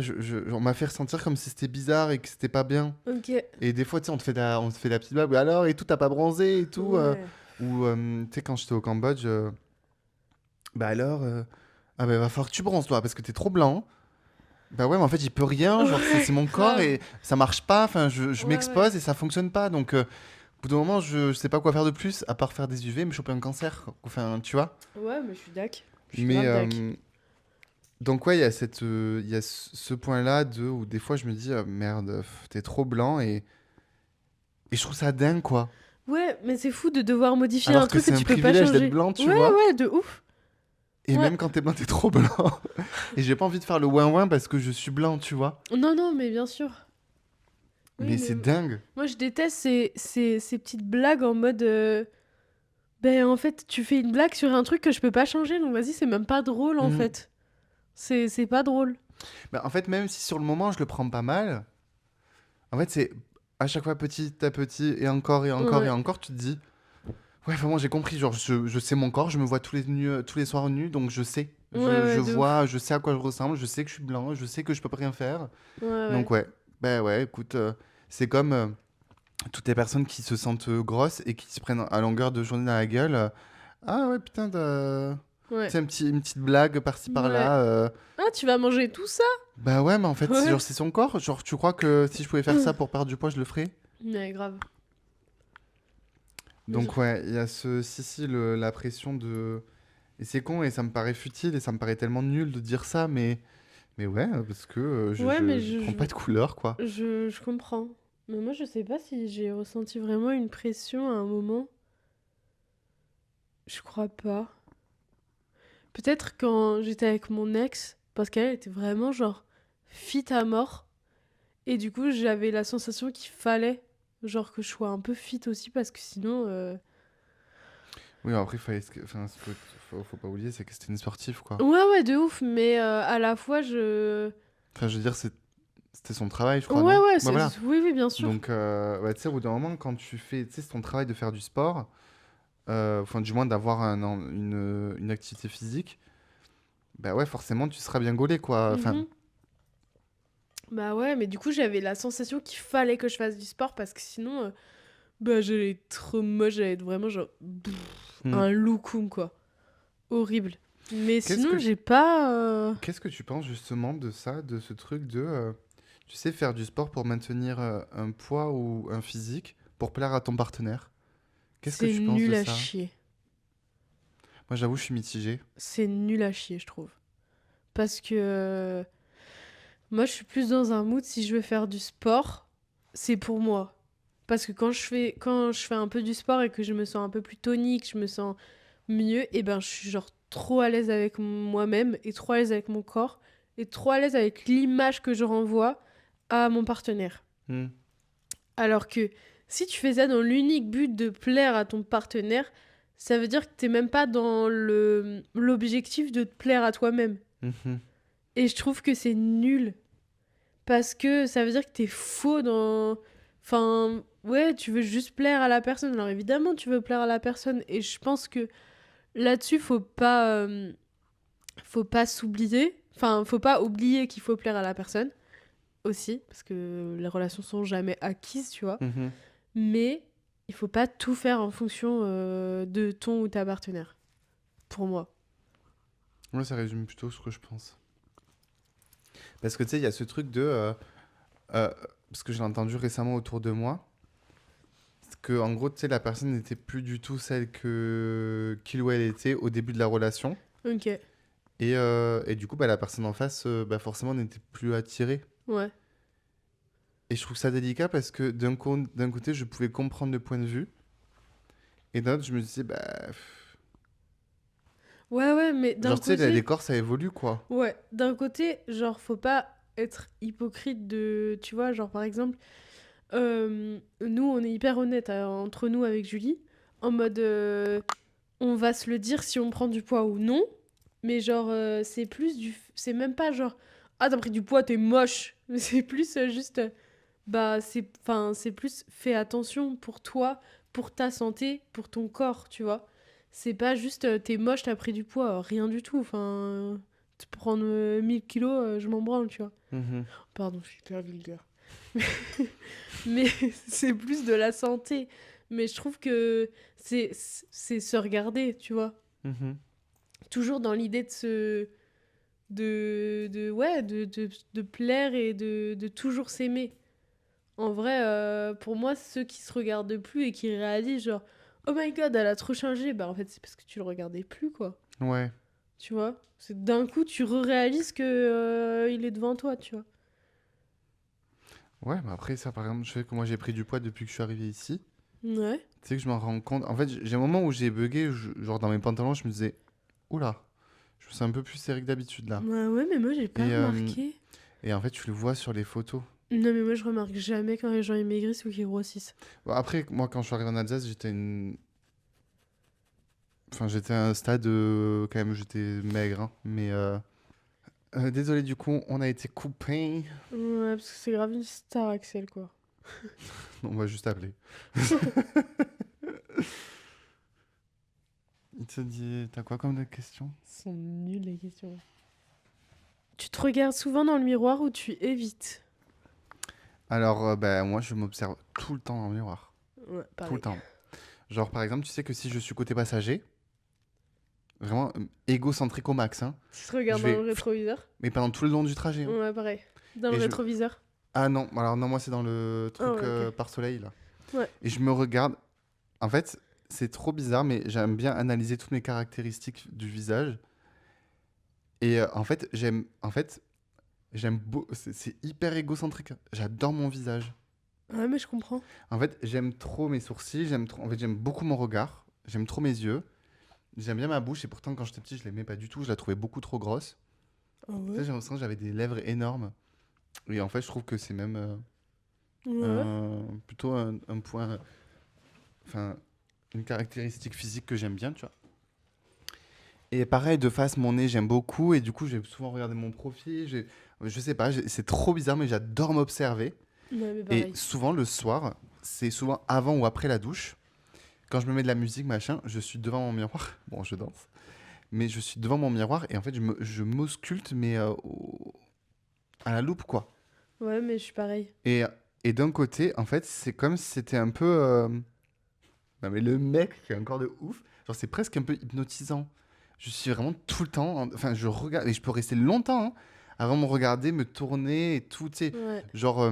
on m'a fait ressentir comme si c'était bizarre et que c'était pas bien. Ok. Et des fois, tu sais, on te fait la petite blague, alors, et tout, t'as pas bronzé et tout. Ouais. Ou, tu sais, quand j'étais au Cambodge, bah alors, ah bah va falloir que tu bronzes, toi, parce que t'es trop blanc. Bah ouais, mais en fait, j'y peux rien. Genre, Ouais, c'est mon corps grave. et ça marche pas. Enfin, je Ouais, ouais. m'expose et ça fonctionne pas. Donc, au bout d'un moment, je sais pas quoi faire de plus à part faire des UV, me choper un cancer. Enfin, tu vois. Ouais, mais je suis dac. Je suis Mais, grave dac. donc, ouais, il y a ce point-là où des fois, je me dis, merde, t'es trop blanc et je trouve ça dingue, quoi. Ouais, mais c'est fou de devoir modifier un Alors que truc que c'est un tu peux pas privilège d'être changer. blanc, tu Ouais, vois. ouais, de ouf. Et Ouais. même quand t'es blanc, t'es trop blanc. Et j'ai pas envie de faire le ouin-ouin parce que je suis blanc, tu vois. Non, non, mais bien sûr. Oui, Mais c'est dingue. moi, je déteste ces petites blagues en mode... ben, en fait, tu fais une blague sur un truc que je peux pas changer, donc vas-y, c'est même pas drôle, en Mhm. fait. C'est pas drôle. Bah, en fait, même si sur le moment, je le prends pas mal, en fait, c'est à chaque fois petit à petit, et encore, et encore, et Ouais, encore, tu te dis, ouais, vraiment, j'ai compris. Genre, je sais mon corps, je me vois tous les soirs nus, donc je sais. ouais, Je ouais, de vois, ouf. je sais à quoi je ressemble, je sais que je suis blanc, je sais que je peux rien faire. Ouais, ouais. Donc, ouais, bah ouais, écoute, c'est comme toutes les personnes qui se sentent grosses et qui se prennent à longueur de journée dans la gueule. Ah ouais, putain, tu Ouais. sais, une petite blague par-ci Ouais. par-là. Ah, tu vas manger tout ça? Bah ouais, mais en fait, Ouais. genre, c'est son corps. Genre, tu crois que si je pouvais faire ça pour perdre du poids, je le ferais? Ouais, grave. Mais Donc ouais, il y a la pression de... Et c'est con, et ça me paraît futile, et ça me paraît tellement nul de dire ça, mais ouais, parce que ouais, mais je prends pas de couleur, quoi. je comprends. Mais moi, je sais pas si j'ai ressenti vraiment une pression à un moment. Je crois pas. Peut-être quand j'étais avec mon ex, parce qu'elle était vraiment genre fit à mort. Et du coup, j'avais la sensation qu'il fallait genre que je sois un peu fit aussi parce que sinon... Oui, après, enfin, faut pas oublier, c'est que c'était une sportive, quoi. Ouais, ouais, de ouf, mais à la fois, Enfin, je veux dire, c'était son travail, je crois, Ouais, non? ouais, Bah voilà. oui, oui, bien sûr. Donc, ouais, tu sais, au bout d'un moment, quand tu fais, tu sais, c'est ton travail de faire du sport, enfin, du moins d'avoir une activité physique, bah ouais, forcément, tu seras bien gaulé, quoi. Enfin, Mhm. Bah ouais, mais du coup, j'avais la sensation qu'il fallait que je fasse du sport parce que sinon, bah j'allais être trop moche, j'allais être vraiment genre hmm. un loukoum, quoi. Horrible. Mais Qu'est-ce sinon, que, j'ai pas. qu'est-ce que tu penses justement de ça, de ce truc de, tu sais, faire du sport pour maintenir un poids ou un physique, pour plaire à ton partenaire? Qu'est-ce que C'est tu penses de nul à ça? chier. Moi, j'avoue, je suis mitigé. C'est nul à chier, je trouve. Parce que moi, je suis plus dans un mood, si je veux faire du sport, c'est pour moi. Parce que quand je fais un peu du sport et que je me sens un peu plus tonique, je me sens mieux, et ben je suis genre trop à l'aise avec moi-même et trop à l'aise avec mon corps et trop à l'aise avec l'image que je renvoie à mon partenaire. Hmm. Alors que si tu fais ça dans l'unique but de plaire à ton partenaire, ça veut dire que t'es même pas dans l'objectif de te plaire à toi-même. Mhm. Et je trouve que c'est nul. Parce que ça veut dire que t'es faux dans... Enfin, ouais, tu veux juste plaire à la personne. Alors évidemment, tu veux plaire à la personne. Et je pense que là-dessus, faut pas s'oublier. Enfin, faut pas oublier qu'il faut plaire à la personne aussi. Parce que les relations sont jamais acquises, tu vois. Mhm. Mais il faut pas tout faire en fonction de ton ou ta partenaire. Pour moi. Moi, ça résume plutôt ce que je pense. Parce que tu sais, il y a ce truc de, euh, parce que j'ai entendu récemment autour de moi, que en gros, tu sais, la personne n'était plus du tout celle qu'il ou elle était au début de la relation. Ok. Et du coup, bah, la personne en face, bah, forcément, n'était plus attirée. Ouais. Et je trouve ça délicat parce que d'un côté, je pouvais comprendre le point de vue. Et d'un autre, je me disais, bah, Ouais, ouais, mais d'un genre, tu sais, les côté... corps, ça évolue, quoi. Ouais, d'un côté, genre, faut pas être hypocrite de... Tu vois, genre, par exemple, nous, on est hyper honnête entre nous avec Julie, en mode, on va se le dire si on prend du poids ou non, mais genre, c'est plus du... C'est même pas genre, ah, t'as pris du poids, t'es moche. C'est plus juste, bah, c'est plus, fais attention pour toi, pour ta santé, pour ton corps, tu vois. C'est pas juste, t'es moche, t'as pris du poids, rien du tout, enfin... te prendre 1000 kilos, je m'en branle, tu vois. Mhm. Pardon, je suis hyper vulgaire. Mais c'est plus de la santé. Mais je trouve que c'est se regarder, tu vois. Mhm. Toujours dans l'idée de se... ouais, de plaire et de toujours s'aimer. En vrai, pour moi, ceux qui se regardent plus et qui réalisent genre oh my god, elle a trop changé, bah en fait, c'est parce que tu le regardais plus, quoi. Ouais. Tu vois? C'est d'un coup, tu réalises que il est devant toi, tu vois. Ouais, mais après, ça, par exemple, je sais que moi, j'ai pris du poids depuis que je suis arrivé ici. Ouais. Tu sais que je m'en rends compte. En fait, j'ai un moment où j'ai bugué, genre dans mes pantalons, je me disais, oula, je me sens un peu plus serré que d'habitude là. Ouais, ouais, mais moi, j'ai pas Et, remarqué. et en fait, tu le vois sur les photos. Non, mais moi, je remarque jamais quand les gens ils maigrissent ou qu'ils grossissent. Bon, après, moi, quand je suis arrivé en Alsace, j'étais à un stade, quand même, j'étais maigre, hein, mais désolé, du coup, on a été coupé. Ouais, parce que c'est grave une star, Axel, quoi. On va juste appeler. Il te dit, t'as quoi comme question? Ils sont nuls, les questions. Tu te regardes souvent dans le miroir ou tu évites? Alors, moi, je m'observe tout le temps dans le miroir. Ouais, Tout pareil. le temps. Genre, par exemple, tu sais que si je suis côté passager, vraiment égocentrique au max, hein, Tu te regardes je dans vais... le rétroviseur? Mais pendant tout le long du trajet, hein. Ouais, pareil. Dans le Et je... rétroviseur? Ah non, alors non, moi, c'est dans le Ah truc ouais, ok. par soleil, là. Ouais. Et je me regarde. En fait, c'est trop bizarre, mais j'aime bien analyser toutes mes caractéristiques du visage. Et c'est hyper égocentrique. J'adore mon visage. Ouais, mais je comprends. En fait, j'aime trop mes sourcils, j'aime beaucoup mon regard, j'aime trop mes yeux, j'aime bien ma bouche et pourtant quand j'étais petit, je l'aimais pas du tout, je la trouvais beaucoup trop grosse. Ah Tu sais, ouais? j'ai l'impression que j'avais des lèvres énormes et en fait, je trouve que c'est même Ouais. plutôt un point, enfin, une caractéristique physique que j'aime bien, tu vois. Et pareil, de face, mon nez, j'aime beaucoup et du coup, j'ai souvent regardé mon profil, je sais pas, c'est trop bizarre, mais j'adore m'observer. Ouais, mais Et pareil. souvent, le soir, c'est souvent avant ou après la douche. Quand je me mets de la musique, machin, je suis devant mon miroir. Bon, je danse. Mais je suis devant mon miroir et en fait, je m'ausculte, mais à la loupe, quoi. Ouais, mais je suis pareil. Et d'un côté, en fait, c'est comme si c'était un peu. Non, mais le mec qui est encore de ouf. Genre, c'est presque un peu hypnotisant. Je suis vraiment tout le temps. Enfin, je regarde. Et je peux rester longtemps, hein, avant de me regarder, me tourner et tout, tu sais. Ouais. Genre.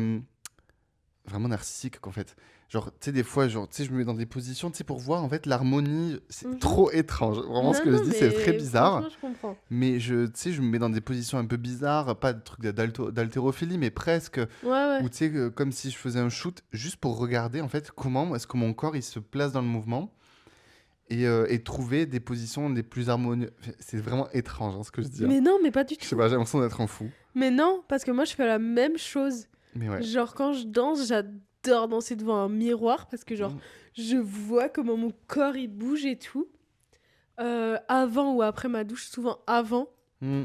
Vraiment narcissique en fait. Genre, tu sais, des fois, genre, tu sais, je me mets dans des positions, tu sais, pour voir en fait l'harmonie. C'est Mhm. trop étrange. Vraiment, ce Non, que je non, dis, c'est très mais bizarre. franchement, je comprends. Mais tu sais, je me mets dans des positions un peu bizarres, pas de trucs d'haltérophilie, mais presque. Ouais, ouais. Ou tu sais, comme si je faisais un shoot juste pour regarder en fait comment est-ce que mon corps il se place dans le mouvement et trouver des positions les plus harmonieuses. C'est vraiment étrange hein, ce que je dis, hein. Mais non, mais pas du Je sais tout. pas, j'ai l'impression d'être un fou. Mais non, parce que moi, je fais la même chose. Mais ouais. Genre, quand je danse, j'adore danser devant un miroir parce que, genre, Mm. je vois comment mon corps il bouge et tout. Avant ou après ma douche, souvent avant. Mm.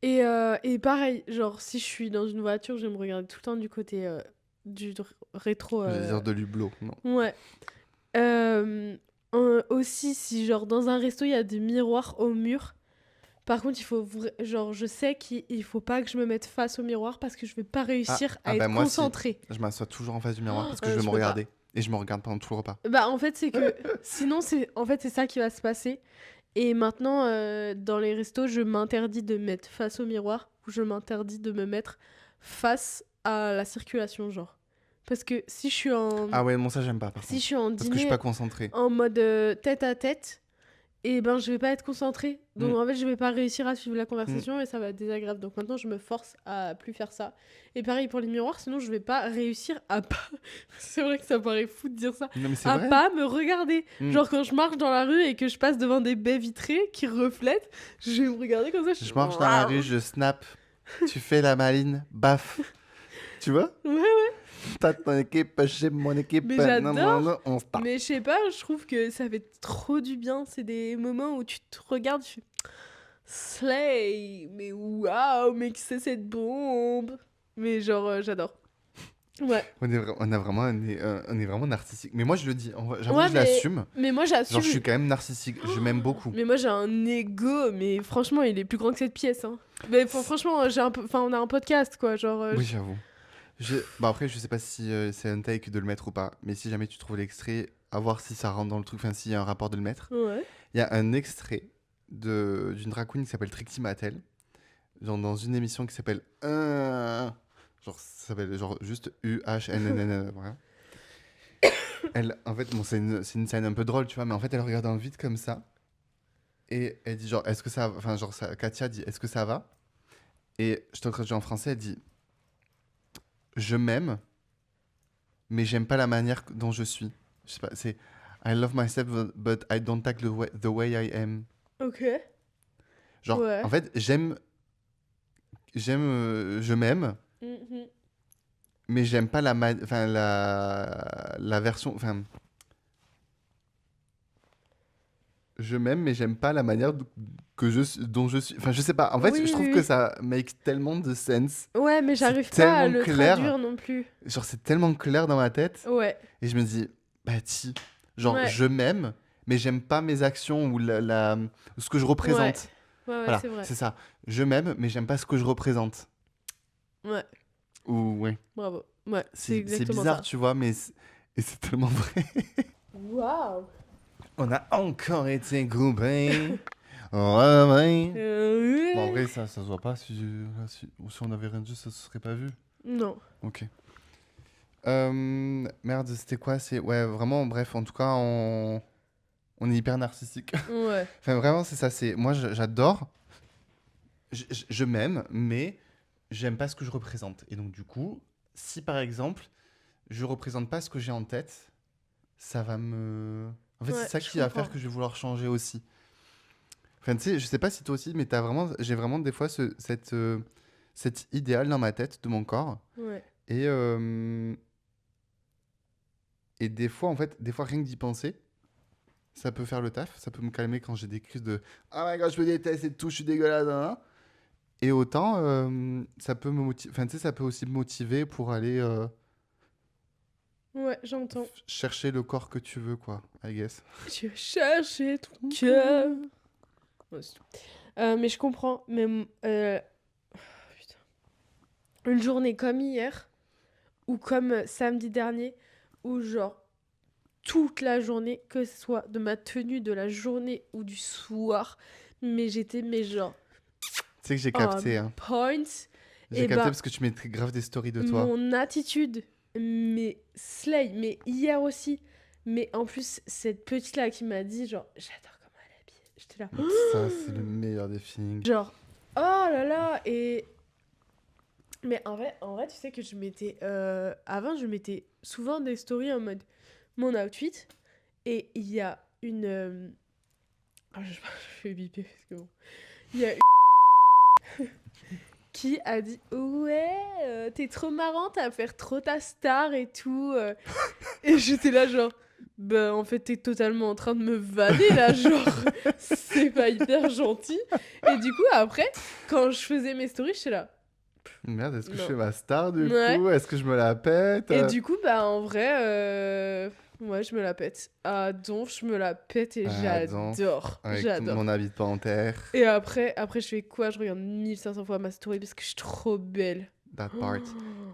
Et pareil, genre, si je suis dans une voiture, je vais me regarder tout le temps du côté rétro. Je veux dire de l'hublot, non. Ouais. Aussi, si, genre, dans un resto, il y a des miroirs au mur. Par contre, genre, je sais qu'il faut pas que je me mette face au miroir parce que je vais pas réussir à être moi si. concentrée. Je m'assois toujours en face du miroir parce que je je veux me peux pas. regarder. Et je me regarde pendant tout le repas. Bah, en fait, c'est que sinon, c'est ça qui va se passer. Et maintenant, dans les restos, je m'interdis de me mettre face au miroir ou je m'interdis de me mettre face à la circulation, genre. Parce que si je suis en, Ah ouais, bon ça j'aime pas par si je contre. suis en Parce que je suis dîner pas concentré. en mode tête à tête, et ben je vais pas être concentrée. Donc Mm. en fait, je vais pas réussir à suivre la conversation et ça va être désagréable. Donc maintenant, je me force à plus faire ça. Et pareil pour les miroirs, sinon je vais pas réussir à pas. C'est vrai que ça paraît fou de dire ça. Non mais c'est À vrai. pas me regarder. Mm. Genre quand je marche dans la rue et que je passe devant des baies vitrées qui reflètent, je vais me regarder comme ça. Je marche dans la rue, je snap. Tu fais la maline, baf. Tu vois? Ouais, ouais. T'as ton équipe, j'ai mon équipe. Mais j'adore. Non, on se tape. Mais je sais pas, je trouve que ça fait trop du bien. C'est des moments où tu te regardes, tu fais Slay, mais waouh, mais que c'est cette bombe. Mais genre, j'adore. Ouais. On est vraiment narcissique. Mais moi je le dis, j'avoue Ouais, que je l'assume. Mais moi, Genre j'assume. je suis quand même narcissique, je m'aime beaucoup. Mais moi, j'ai un ego, mais franchement, il est plus grand que cette pièce. Hein. Mais franchement, on a un podcast, quoi. Genre, Oui, j'avoue. Bah après, je sais pas si c'est un take de le mettre ou pas, mais si jamais tu trouves l'extrait, à voir si ça rentre dans le truc, enfin s'il y a un rapport de le mettre. Ouais. Il y a un extrait d'une drag queen qui s'appelle Trixie Mattel, genre dans une émission qui s'appelle genre ça s'appelle genre juste UHNNN, voilà. Elle, en fait, bon, c'est une scène un peu drôle, tu vois, mais en fait, elle regarde dans le vide comme ça et elle dit genre est-ce que ça va, enfin genre Katia dit est-ce que ça va et je te traduis en français, elle dit je m'aime, mais j'aime pas la manière dont je suis. Je sais pas, c'est I love myself, but I don't like the way I am. Ok. Genre, Ouais. en fait, je m'aime, Mhm. mais j'aime pas la version. Enfin, je m'aime, mais j'aime pas la manière dont je suis. Enfin, je sais pas. En fait, je Oui, trouve oui, que oui. ça make tellement de sense. Ouais, mais C'est j'arrive pas à tellement le clair. traduire non plus. Genre, c'est tellement clair dans ma tête. Ouais, Et je me dis, bah, si. Genre, ouais, je m'aime, mais j'aime pas mes actions ou ce que je ouais. représente. Ouais, ouais, Voilà, c'est vrai. c'est ça. Je m'aime, mais j'aime pas ce que je représente. Ouais, Ou, ouais. bravo. Ouais, c'est C'est exactement bizarre, ça. tu vois, et c'est tellement vrai. Waouh! On a encore été groupés. Ouais, ouais. Bon, en Oui. vrai, ça se voit pas. Si on avait rien dit, ça se serait pas vu. Non. Ok. Merde, c'était quoi? Ouais, vraiment, bref, en tout cas, on est hyper narcissique. Ouais. Enfin, vraiment, c'est ça. Moi, j'adore. Je m'aime, mais j'aime pas ce que je représente. Et donc, du coup, si par exemple, je représente pas ce que j'ai en tête, ça va me. En fait, c'est Ouais, ça je qui va faire comprends. que je vais vouloir changer aussi. Enfin, tu sais, je sais pas si toi aussi, mais j'ai vraiment des fois cet idéal dans ma tête de mon corps. Ouais. Et, euh, et des fois, en fait, des fois, rien que d'y penser, ça peut faire le taf. Ça peut me calmer quand j'ai des crises de Oh my god, je me déteste et tout, je suis dégueulasse. Hein, hein. Et autant, ça peut me motiver. Enfin, tu sais, ça peut aussi me motiver pour aller Ouais, j'entends. chercher le corps que tu veux, quoi, I guess. Je cherchais ton cœur. Ouais, c'est tout. Mais je comprends. Mais putain. Une journée comme hier, ou comme samedi dernier, où genre toute la journée, que ce soit de ma tenue de la journée ou du soir, mais j'étais mais genre Tu sais que j'ai on capté, hein. point. J'ai Et capté ben parce que tu mettrais grave des stories de toi. mon attitude, mais slay, mais hier aussi. Mais en plus, cette petite là qui m'a dit genre j'adore comment elle est habillée. J'étais là. Ça, c'est le meilleur des feelings. Genre, oh là là, et... Mais en vrai, tu sais que je mettais... avant, je mettais souvent des stories en mode mon outfit, et il y a une... ah, je vais biper, parce que bon... Il y a une qui a dit ouais, t'es trop marrante à faire trop ta star et tout. Et j'étais là genre... Bah en fait t'es totalement en train de me vanner là, genre c'est pas hyper gentil. Et du coup après, quand je faisais mes stories, j'étais là... Merde, est-ce que je Non. fais ma star du Ouais. coup? Est-ce que je me la pète? Et du coup, bah en vrai, ouais, je me la pète. À Donf, je me la pète et Ah, Donf, j'adore. avec mon J'adore. habit de panthère. Et après, je fais quoi? Je regarde 1500 fois ma story parce que je suis trop belle. That Oh. part.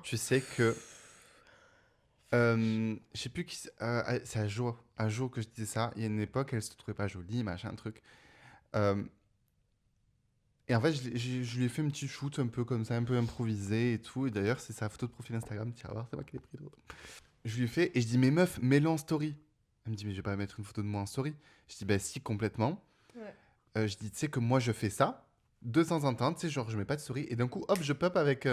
Tu sais que. Je sais plus qui. C'est à jour que je disais ça. Il y a une époque, elle se trouvait pas jolie, machin, truc. Euh, et en fait, je lui ai fait un petit shoot un peu comme ça, un peu improvisé et tout. Et d'ailleurs, c'est sa photo de profil Instagram. Tiens, voir, c'est moi qui l'ai pris. Je lui ai fait et je dis, mais meuf, mets-le en story. Elle me dit, mais je vais pas mettre une photo de moi en story. Je dis, bah si, complètement. Ouais. Je dis, tu sais que moi, je fais ça de temps en temps. Tu sais, genre, je mets pas de story. Et d'un coup, hop, je pop avec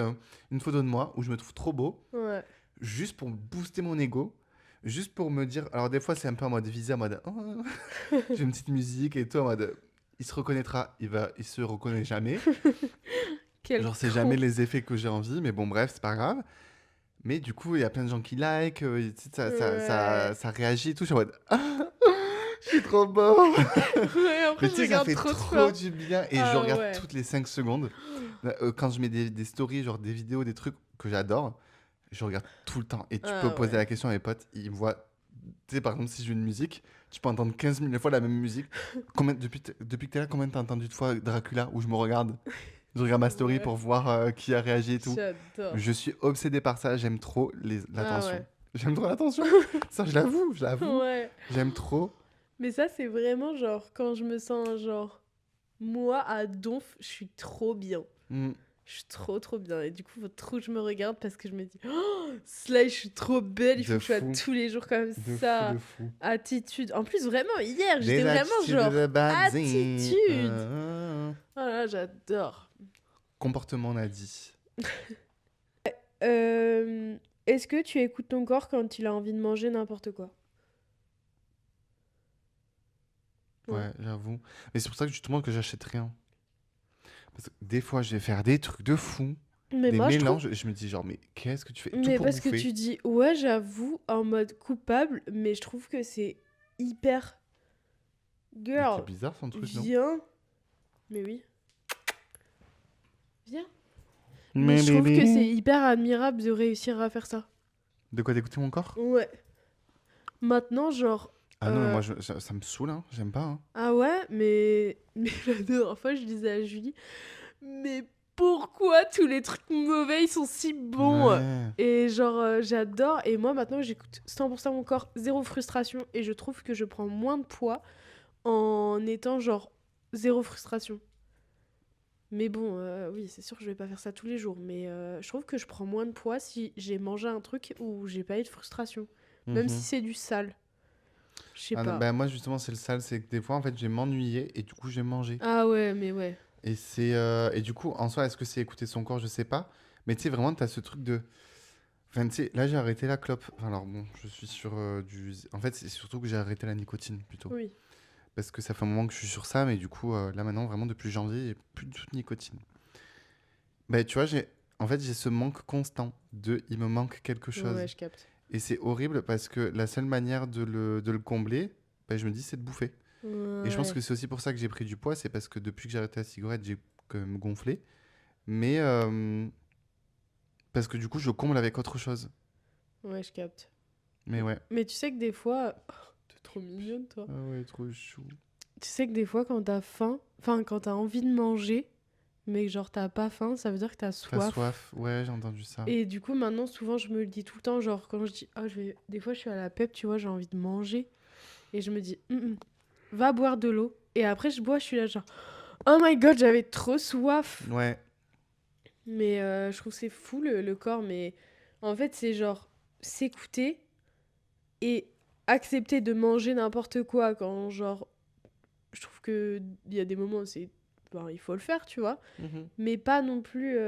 une photo de moi où je me trouve trop beau. Ouais. Juste pour booster mon ego. Juste pour me dire. Alors, des fois, c'est un peu en mode visé, en mode. Oh, j'ai une petite musique et tout, en mode. Il se reconnaîtra, il se reconnaît jamais. Quel Genre, c'est jamais con. les effets que j'ai envie, mais bon, bref, c'est pas grave. Mais du coup, il y a plein de gens qui like, tu sais, Ouais. ça réagit et tout. Je suis en mode. Ah, je suis trop beau! Ouais, Mais après, tu je sais, ça regarde fait trop de trop fois. du bien. Et je Ah regarde ouais. toutes les 5 secondes. Quand je mets des stories, genre des vidéos, des trucs que j'adore, je regarde tout le temps. Et tu peux Ah poser ouais. la question à mes potes, ils me voient. Tu sais, par exemple, si je joue une musique, tu peux entendre 15 000 fois la même musique. Depuis que t'es là, combien t'as entendu de fois Dracula où je me regarde? Je regarde ma story Ouais. pour voir qui a réagi et tout. J'adore. Je suis obsédé par ça, j'aime trop Ah l'attention. ouais. J'aime trop l'attention. Ça, je l'avoue, je l'avoue. Ouais. J'aime trop. Mais ça, c'est vraiment genre quand je me sens genre moi à Donf, je suis trop bien. Mm, Je suis trop bien. Et du coup, faut trop que je me regarde parce que je me dis oh, Slay, je suis trop belle, il faut de que je sois fou. tous les jours comme De fou, de ça. fou. Attitude. En plus, vraiment, hier, j'étais Des vraiment attitudes de genre badin. attitude. Oh là, j'adore. Comportement, on a dit. Euh, Est-ce que tu écoutes ton corps quand il a envie de manger n'importe quoi? Ouais. Ouais, j'avoue. Mais c'est pour ça que justement que j'achète rien. Parce que des fois, je vais faire des trucs de fou. Mais des moi, je trouve. mélanges. Et je me dis genre, mais qu'est-ce que tu fais? Tout Mais pour parce que bouffer. tu dis, ouais, j'avoue, en mode coupable, mais je trouve que c'est hyper. Mais c'est Girl, bizarre son truc, non? viens. Mais oui, viens. Mais Mais je trouve que c'est bébé. hyper admirable de réussir à faire ça. De quoi d'écouter mon corps? Ouais. Maintenant, genre. Ah non, mais moi, ça me saoule, hein. J'aime pas, hein. Ah ouais, mais la dernière fois, je disais à Julie, mais pourquoi tous les trucs mauvais, ils sont si bons? Ouais. Et genre, j'adore. Et moi, maintenant, j'écoute 100% mon corps, zéro frustration. Et je trouve que je prends moins de poids en étant genre zéro frustration. Mais bon, oui, c'est sûr que je vais pas faire ça tous les jours. Mais je trouve que je prends moins de poids si j'ai mangé un truc où j'ai pas eu de frustration. Même si Mhm. c'est du sale. Je sais Ah non, pas. bah, moi, justement, c'est le sale. C'est que des fois, en fait, je vais m'ennuyer et du coup, je vais manger. Ah ouais, mais ouais. Et du coup, en soi, est-ce que c'est écouter son corps? Je sais pas. Mais tu sais, vraiment, t'as ce truc de. Enfin, tu sais, là, j'ai arrêté la clope. Enfin, alors, bon, je suis sur du. En fait, c'est surtout que j'ai arrêté la nicotine plutôt. Oui. Parce que ça fait un moment que je suis sur ça, mais du coup, là, maintenant, vraiment, depuis janvier, j'ai plus du tout de nicotine. Bah, tu vois, en fait, j'ai ce manque constant de il me manque quelque Ouais, chose. je capte. Et c'est horrible parce que la seule manière de le combler, bah, je me dis, c'est de bouffer. Et je pense Ouais. que c'est aussi pour ça que j'ai pris du poids, c'est parce que depuis que j'ai arrêté la cigarette, j'ai quand même gonflé. Mais parce que du coup, je comble avec autre chose. Ouais, je capte. Mais ouais. Mais tu sais que des fois. Oh, t'es trop mignonne, toi. Ah ouais, trop chou. Tu sais que des fois, quand t'as faim, enfin, quand t'as envie de manger, mais que genre t'as pas faim, ça veut dire que t'as T'as soif. soif? Ouais, j'ai entendu ça. Et du coup, maintenant, souvent, je me le dis tout le temps. Genre, quand je dis, ah, je vais. Des fois, je suis à la PEP, tu vois, j'ai envie de manger. Et je me dis, va boire de l'eau. Et après, je bois, je suis là, genre, oh my god, j'avais trop soif. Ouais. Mais je trouve que c'est fou le corps. Mais en fait, c'est genre s'écouter et accepter de manger n'importe quoi quand, genre, je trouve que il y a des moments où c'est. Ben, il faut le faire, tu vois. Mhm. Mais pas non plus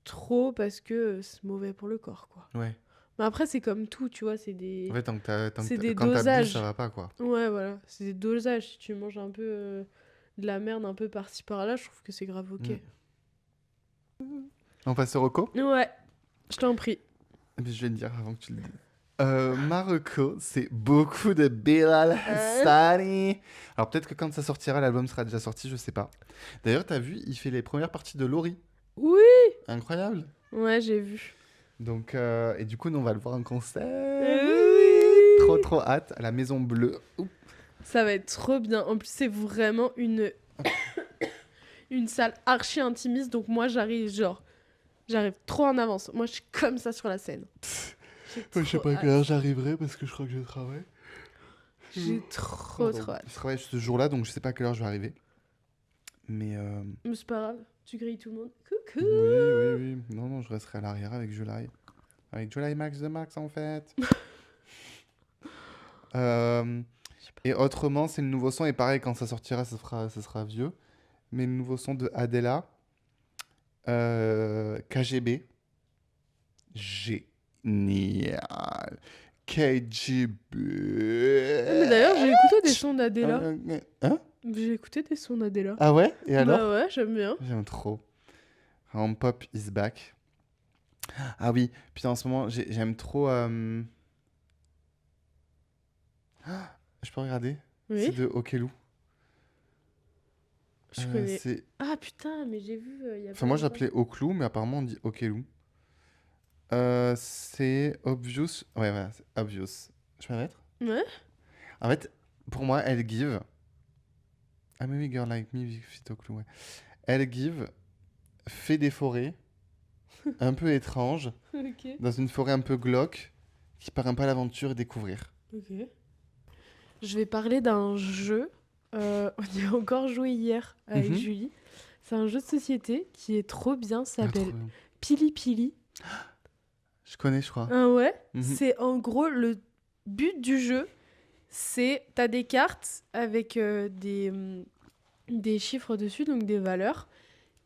trop parce que c'est mauvais pour le corps, quoi. Ouais. Mais après, c'est comme tout, tu vois, c'est En des. fait, C'est des quand t'abuses, ça dosages. va pas, quoi. Ouais, voilà. C'est des dosages. Si tu manges un peu de la merde un peu par-ci par-là, je trouve que c'est grave ok. On passe au reco? Ouais, je t'en prie. Mais je vais te dire avant que tu le dises. Ma reco, c'est beaucoup de Bilal Hassani. Alors peut-être que quand ça sortira, l'album sera déjà sorti, je sais pas. D'ailleurs, t'as vu, il fait les premières parties de Laurie. Oui. Incroyable. Ouais, j'ai vu. Donc, et du coup, nous, on va le voir en concert. Oui. Trop, trop hâte à la Maison Bleue. Oups. Ça va être trop bien. En plus, c'est vraiment une salle archi intimiste. Donc moi, j'arrive trop en avance. Moi, je suis comme ça sur la scène. Je sais pas à quelle heure j'arriverai parce que je crois que je travaille. J'ai trop hâte. Je travaille ce jour-là, donc je sais pas à quelle heure je vais arriver. Mais Mais c'est pas grave, tu grilles tout le monde. Coucou. oui. Non, non, je resterai à l'arrière avec July. Avec July Max de Max, en fait. Et autrement, c'est le nouveau son. Et pareil, quand ça sortira, ça sera vieux. Mais le nouveau son de Adela, KGB. Génial. KGB. Mais d'ailleurs, j'ai écouté des sons d'Adela. Hein? J'ai écouté des sons d'Adela. Ah ouais? Et alors? Bah ouais, j'aime bien. J'aime trop. Home Pop is back. Ah oui, puis en ce moment, j'aime trop. Je peux regarder? C'est Oui, de Okelou. je connais. C'est... Ah putain, mais j'ai vu il y a Enfin, pas moi, longtemps. j'appelais Oklou, mais apparemment, on dit Okelou. C'est Obvious. Ouais, voilà, c'est Obvious. Je peux la mettre? Ouais. En fait, pour moi, Elle Give. Ah, mais oui, Girl Like Me, fit Oklou, ouais. Elle Give fait des forêts un peu étranges, Ok. dans une forêt un peu glauque, qui part un peu à l'aventure et découvrir. Ok. Je vais parler d'un jeu. On y a encore joué hier avec Mhm. Julie. C'est un jeu de société qui est trop bien. Ça Ah, trop s'appelle bien. Pili Pili. Je connais, je crois. Ah ouais. Mhm. C'est en gros le but du jeu. C'est t'as des cartes avec des chiffres dessus, donc des valeurs.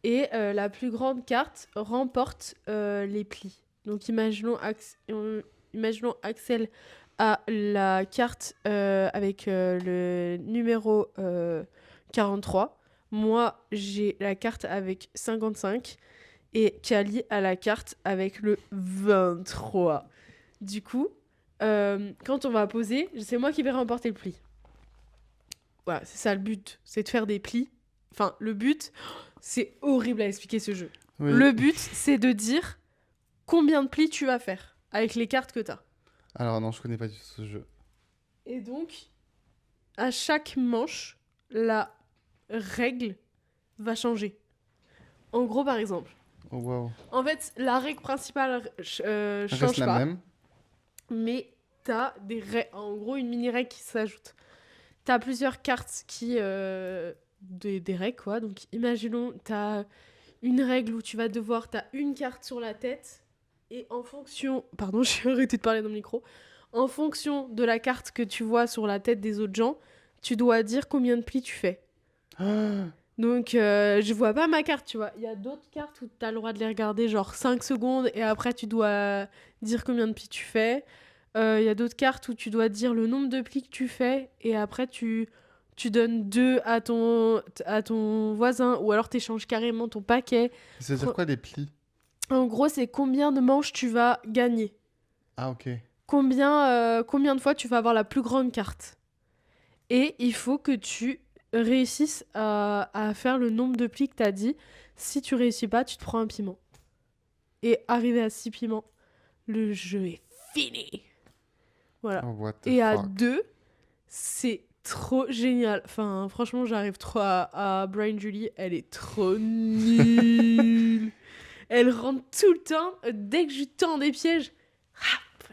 Et la plus grande carte remporte les plis. Donc imaginons Axel a la carte avec le numéro 43. Moi, j'ai la carte avec 55. et Kali a la carte avec le 23. Du coup, quand on va poser, c'est moi qui vais remporter le pli. Voilà, c'est ça le but, c'est de faire des plis. Enfin, le but, c'est horrible à expliquer ce jeu. Oui. Le but, c'est de dire combien de plis tu vas faire avec les cartes que tu as. Alors non, je connais pas du tout ce jeu. Et donc, à chaque manche, la règle va changer. En gros, par exemple, Oh waouh. en fait, la règle principale Reste change la pas, même. mais t'as en gros une mini-règle qui s'ajoute. T'as plusieurs cartes qui... des règles, quoi. Donc, imaginons, t'as une règle où tu vas devoir... T'as une carte sur la tête, et en fonction... Pardon, j'ai arrêté de parler dans le micro. En fonction de la carte que tu vois sur la tête des autres gens, tu dois dire combien de plis tu fais. Ah, Donc, je vois pas ma carte, tu vois. Il y a d'autres cartes où tu as le droit de les regarder genre 5 secondes et après tu dois dire combien de plis tu fais. Il y a d'autres cartes où tu dois dire le nombre de plis que tu fais et après tu donnes 2 à ton voisin ou alors tu échanges carrément ton paquet. c'est-à-dire quoi les plis? En gros, c'est combien de manches tu vas gagner. Ah ok. Combien de fois tu vas avoir la plus grande carte. Et il faut que tu réussisses à faire le nombre de plis que tu as dit. Si tu réussis pas, tu te prends un piment. Et arrivé à 6 piments, le jeu est fini. Voilà. Oh, what the Et à fuck. 2, c'est trop génial. Enfin, franchement, j'arrive trop à Brian Julie. Elle est trop nulle. Elle rentre tout le temps. Dès que je tends des pièges,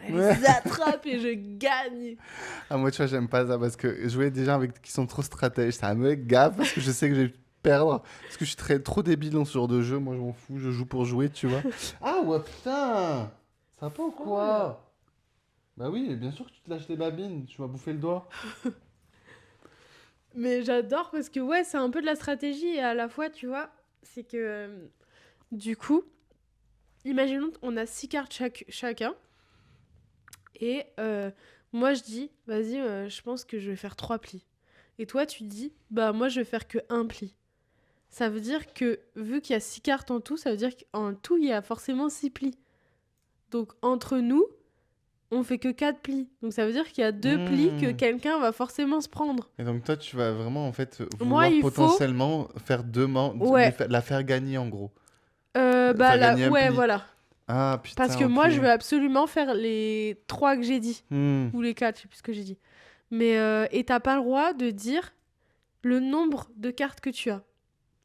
elle les attrape et je gagne. Ah moi tu vois j'aime pas ça parce que jouer des gens avec qui sont trop stratèges ça me gaffe parce que je sais que je vais perdre parce que je suis trop débile dans ce genre de jeu. Moi je m'en fous, je joue pour jouer tu vois. Ah ouais putain. Ça va pas ou quoi? Bah oui bien sûr que tu te lâches les babines, tu m'as bouffé le doigt. Mais j'adore parce que ouais, c'est un peu de la stratégie et à la fois, tu vois, c'est que du coup, imaginons on a 6 cartes chacun et moi je dis, vas-y, je pense que je vais faire 3 plis. Et toi tu dis, bah moi je vais faire que 1 pli. Ça veut dire que vu qu'il y a 6 cartes en tout, ça veut dire qu'en tout il y a forcément 6 plis. Donc entre nous, on fait que 4 plis. Donc ça veut dire qu'il y a 2 plis que quelqu'un va forcément se prendre. Et donc toi tu vas vraiment en fait Moi, vouloir il potentiellement faire deux manches, Ouais. la faire gagner en gros. Bah Faire là, gagner un ouais, pli. voilà. Ah putain Parce que ok. moi, je veux absolument faire les 3 que j'ai dit. Ou les 4, je sais plus ce que j'ai dit. Mais, et t'as pas le droit de dire le nombre de cartes que tu as.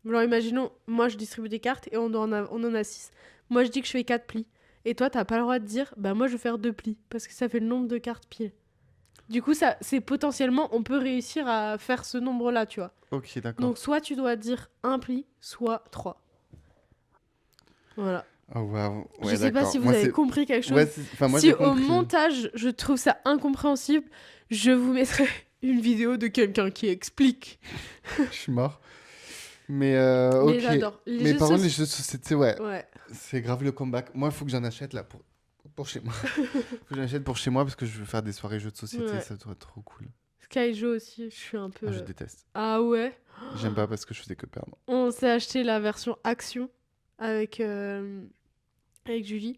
Alors imaginons, moi je distribue des cartes et on en a 6. Moi je dis que je fais 4 plis. Et toi, t'as pas le droit de dire, bah moi je vais faire 2 plis. Parce que ça fait le nombre de cartes pile. Du coup, ça, c'est potentiellement, on peut réussir à faire ce nombre-là, tu vois. Ok d'accord. Donc soit tu dois dire 1 pli, soit 3. Voilà. Oh waouh. Ouais, Je sais pas d'accord. si vous Moi, avez c'est- compris quelque chose. Ouais, moi Si j'ai au compris. montage, je trouve ça incompréhensible, je vous mettrai une vidéo de quelqu'un qui explique. Je suis mort. Mais Mais ok. j'adore. Les Mais jeux par contre, les soci- jeux de société, ouais, Ouais. c'est grave le comeback. Moi, il faut que j'en achète là pour chez moi. Faut que j'en achète pour chez moi parce que je veux faire des soirées jeux de société. Ouais. Ça doit être trop cool. Skyjo aussi, je suis un peu... Ah, je déteste. Ah ouais. J'aime pas parce que je faisais que perdre. On s'est acheté la version Action avec Julie.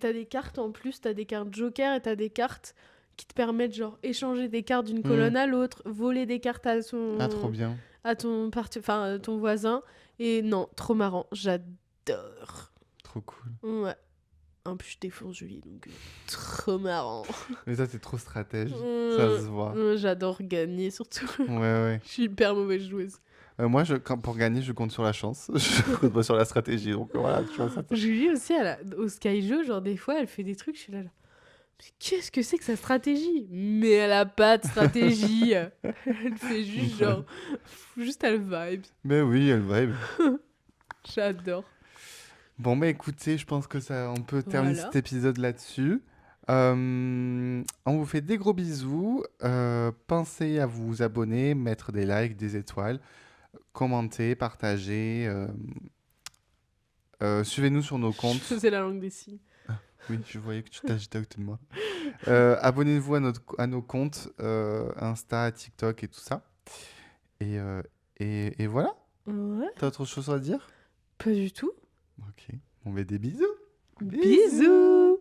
T'as des cartes en plus, t'as des cartes Joker et t'as des cartes qui te permettent genre échanger des cartes d'une colonne à l'autre, voler des cartes à Ah, trop bien. ton voisin. Et non, trop marrant, j'adore. Trop cool. Ouais. En plus, je défonce Julie, donc trop marrant. Mais ça, c'est trop stratège. Ça se voit. J'adore gagner, surtout. Ouais, ouais. Je suis hyper mauvaise joueuse. Moi, pour gagner, je compte sur la chance. Je compte pas sur la stratégie. Donc voilà, tu vois ça. Julie aussi, au Skyjo, genre des fois, elle fait des trucs, je suis là. Mais qu'est-ce que c'est que sa stratégie? Mais elle a pas de stratégie. Elle fait juste genre... Juste elle vibe. Mais oui, elle vibe. J'adore. Bon, bah écoutez, je pense que on peut terminer Voilà. cet épisode là-dessus. On vous fait des gros bisous. Pensez à vous abonner, mettre des likes, des étoiles, commenter, partager. Suivez-nous sur nos Je comptes. faisais la langue des signes. Oui, je voyais que tu t'agitais à côté de moi. Abonnez-vous à nos comptes Insta, TikTok et tout ça. Et voilà. Ouais, T'as autre chose à dire? pas du tout. Ok. On met des bisous. Bisous.